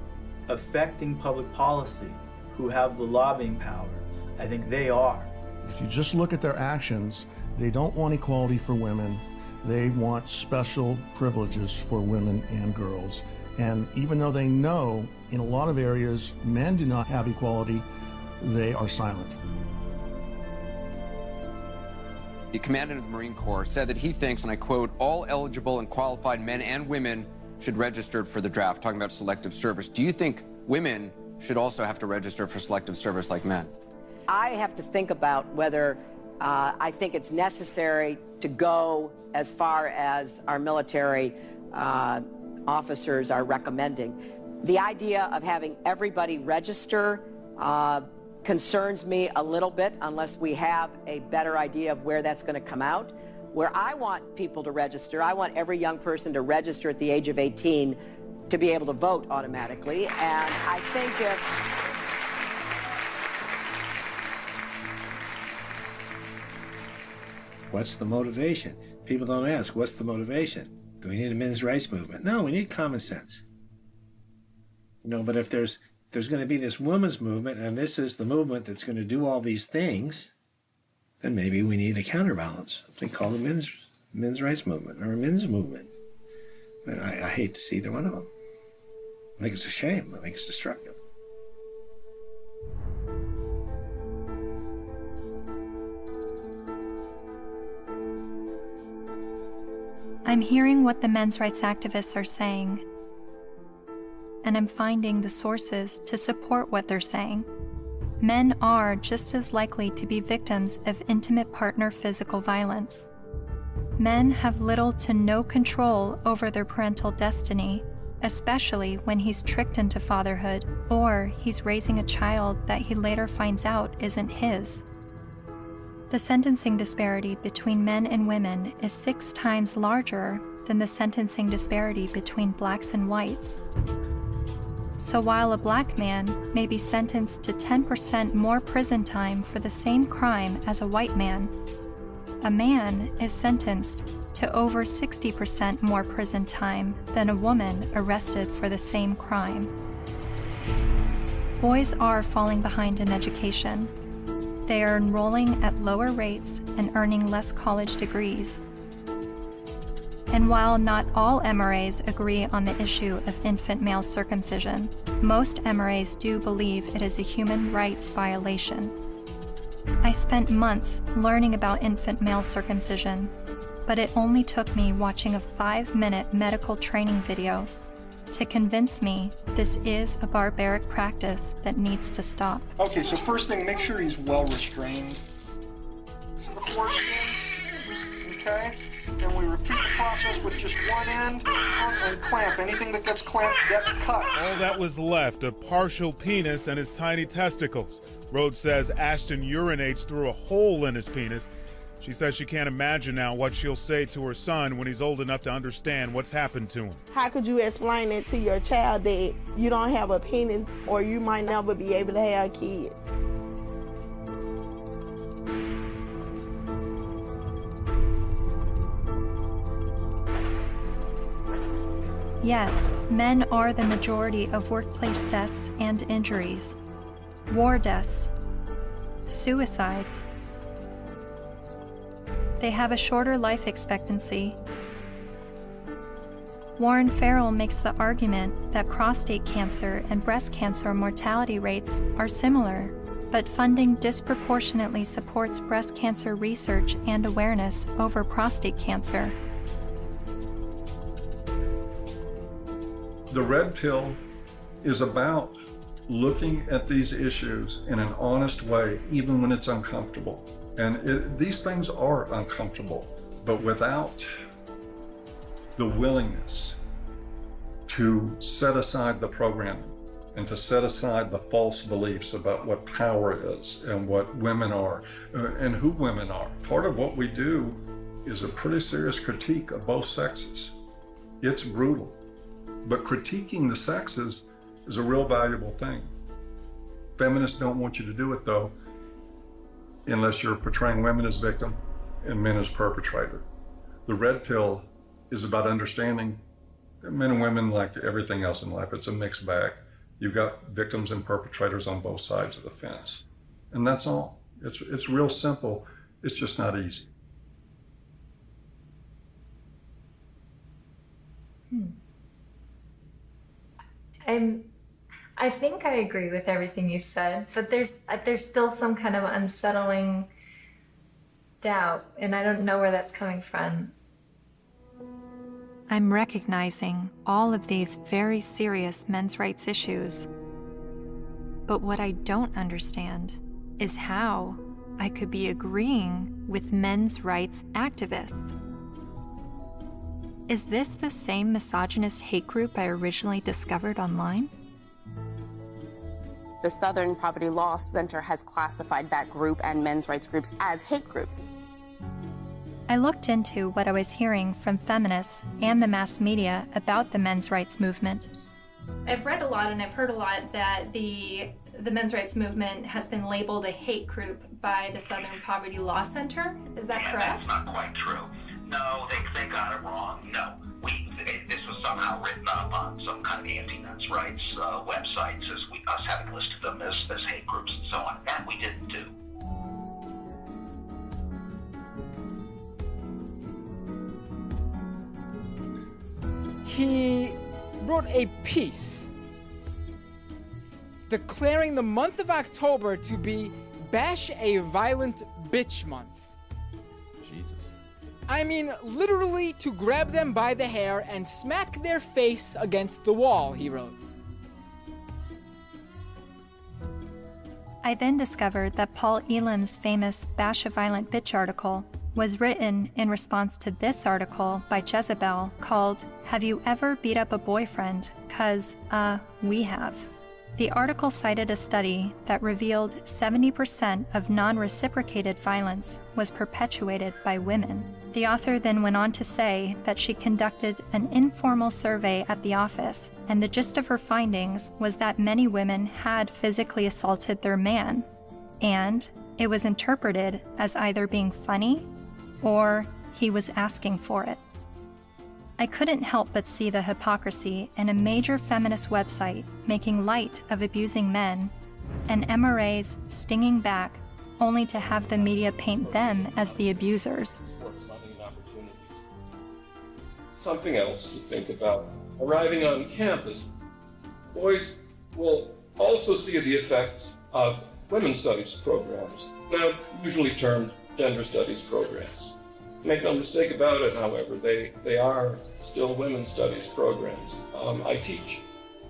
affecting public policy, who have the lobbying power, I think they are. If you just look at their actions, they don't want equality for women. They want special privileges for women and girls. And even though they know in a lot of areas men do not have equality, they are silent. The commandant of the Marine Corps said that he thinks, and I quote, all eligible and qualified men and women should register for the draft, talking about selective service. Do you think women should also have to register for selective service like men? I have to think about whether I think it's necessary to go as far as our military officers are recommending. The idea of having everybody register concerns me a little bit unless we have a better idea of where that's going to come out. Where I want people to register, I want every young person to register at the age of 18 to be able to vote automatically. And I think if... What's the motivation? People don't ask, what's the motivation? Do we need a men's rights movement? No, we need common sense. You know, but if there's going to be this women's movement, and this is the movement that's going to do all these things, then maybe we need a counterbalance, something called the men's men's rights movement or a men's movement. But I hate to see either one of them. I think it's a shame. I think it's destructive. I'm hearing what the men's rights activists are saying, and I'm finding the sources to support what they're saying. Men are just as likely to be victims of intimate partner physical violence. Men have little to no control over their parental destiny, especially when he's tricked into fatherhood or he's raising a child that he later finds out isn't his. The sentencing disparity between men and women is 6 times larger than the sentencing disparity between blacks and whites. So while a black man may be sentenced to 10% more prison time for the same crime as a white man, a man is sentenced to over 60% more prison time than a woman arrested for the same crime. Boys are falling behind in education. They are enrolling at lower rates and earning less college degrees. And while not all MRAs agree on the issue of infant male circumcision, most MRAs do believe it is a human rights violation. I spent months learning about infant male circumcision, but it only took me watching a 5-minute medical training video to convince me this is a barbaric practice that needs to stop. Okay, so first thing, make sure he's well restrained. Before okay? And we repeat the process with just one end and clamp. Anything that gets clamped gets cut. All that was left, a partial penis and his tiny testicles. Rhodes says Ashton urinates through a hole in his penis. She says she can't imagine now what she'll say to her son when he's old enough to understand what's happened to him. How could you explain it to your child that you don't have a penis or you might never be able to have kids? Yes, men are the majority of workplace deaths and injuries, war deaths, suicides. They have a shorter life expectancy. Warren Farrell makes the argument that prostate cancer and breast cancer mortality rates are similar, but funding disproportionately supports breast cancer research and awareness over prostate cancer. The red pill is about looking at these issues in an honest way, even when it's uncomfortable. And these things are uncomfortable, but without the willingness to set aside the programming and to set aside the false beliefs about what power is and what women are and who women are. Part of what we do is a pretty serious critique of both sexes. It's brutal, but critiquing the sexes is a real valuable thing. Feminists don't want you to do it though, unless you're portraying women as victim and men as perpetrator. The red pill is about understanding that men and women, like everything else in life, it's a mixed bag. You've got victims and perpetrators on both sides of the fence. And that's all. It's real simple. It's just not easy. I think I agree with everything you said, but there's still some kind of unsettling doubt, and I don't know where that's coming from. I'm recognizing all of these very serious men's rights issues. But what I don't understand is how I could be agreeing with men's rights activists. Is this the same misogynist hate group I originally discovered online? The Southern Poverty Law Center has classified that group and men's rights groups as hate groups. I looked into what I was hearing from feminists and the mass media about the men's rights movement. I've read a lot and I've heard a lot that the men's rights movement has been labeled a hate group by the Southern Poverty Law Center. Is that correct? That's not quite true. No, they got it wrong. No, this was somehow written up on some kind of anti-men's rights websites as us having listed them as hate groups and so on. That we didn't do. he wrote a piece declaring the month of October to be Bash a Violent Bitch Month. Jesus. I mean, literally to grab them by the hair and smack their face against the wall, he wrote. I then discovered that Paul Elam's famous Bash a Violent Bitch article was written in response to this article by Jezebel called Have You Ever Beat Up a Boyfriend? 'Cause, we have. The article cited a study that revealed 70% of non-reciprocated violence was perpetuated by women. The author then went on to say that she conducted an informal survey at the office, and the gist of her findings was that many women had physically assaulted their man, and it was interpreted as either being funny or he was asking for it. I couldn't help but see the hypocrisy in a major feminist website making light of abusing men, and MRAs stinging back only to have the media paint them as the abusers. Something else to think about. Arriving on campus, boys will also see the effects of women's studies programs, now usually termed gender studies programs. Make no mistake about it, however, they are still women's studies programs. I teach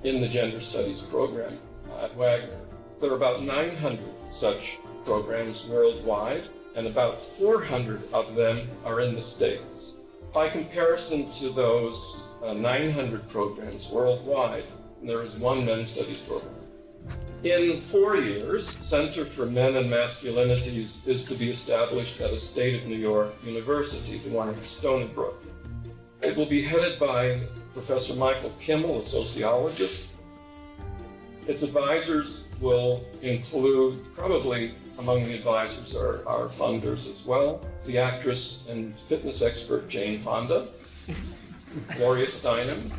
in the gender studies program at Wagner. There are about 900 such programs worldwide, and about 400 of them are in the States. By comparison to those 900 programs worldwide, there is one men's studies program. In 4 years, Center for Men and Masculinities is to be established at a state of New York university, the one in Stony Brook. It will be headed by Professor Michael Kimmel, a sociologist. Its advisors will include, probably among the advisors are funders as well, the actress and fitness expert Jane Fonda, Gloria Steinem,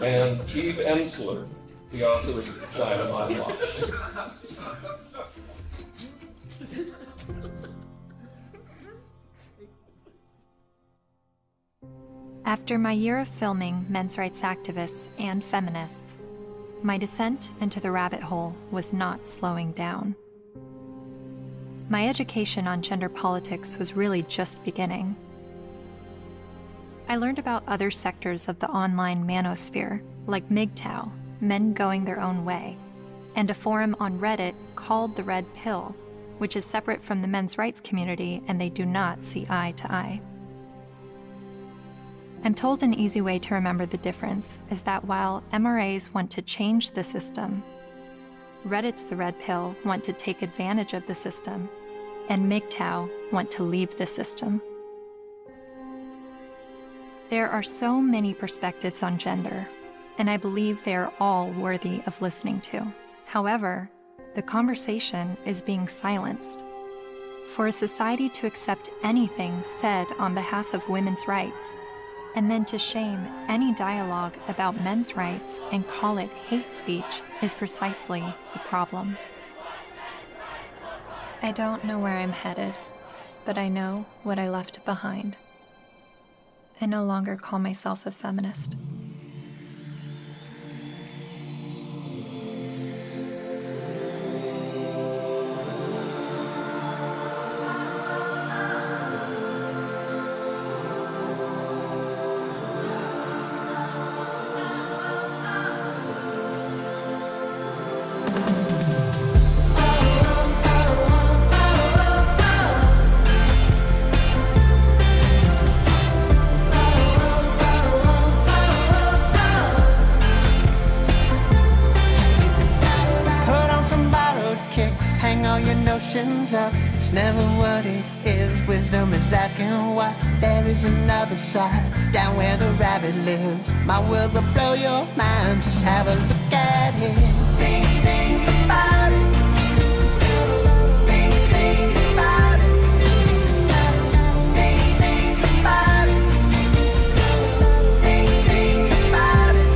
and Eve Ensler, the author of Vagina Monologues. After my year of filming men's rights activists and feminists, my descent into the rabbit hole was not slowing down. My education on gender politics was really just beginning. I learned about other sectors of the online manosphere, like MGTOW, Men Going Their Own Way, and a forum on Reddit called The Red Pill, which is separate from the men's rights community and they do not see eye to eye. I'm told an easy way to remember the difference is that while MRAs want to change the system, Reddit's The Red Pill want to take advantage of the system, and MGTOW want to leave the system. There are so many perspectives on gender, and I believe they are all worthy of listening to. However, the conversation is being silenced. For a society to accept anything said on behalf of women's rights, and then to shame any dialogue about men's rights and call it hate speech is precisely the problem. I don't know where I'm headed, but I know what I left behind. I no longer call myself a feminist. Up. It's never what it is. Wisdom is asking what. There is another side, down where the rabbit lives. My world will blow your mind. Just have a look at it. Think about it. Think about it. Think about it. Think about it.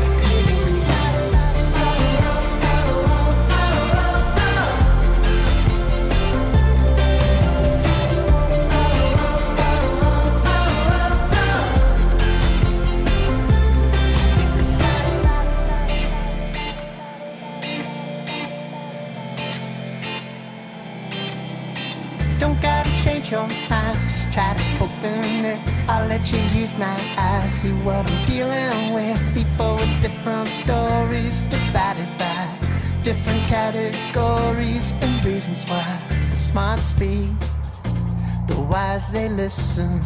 I'll let you use my eyes, see what I'm dealing with. People with different stories, divided by different categories and reasons why. The smart speak, the wise they listen.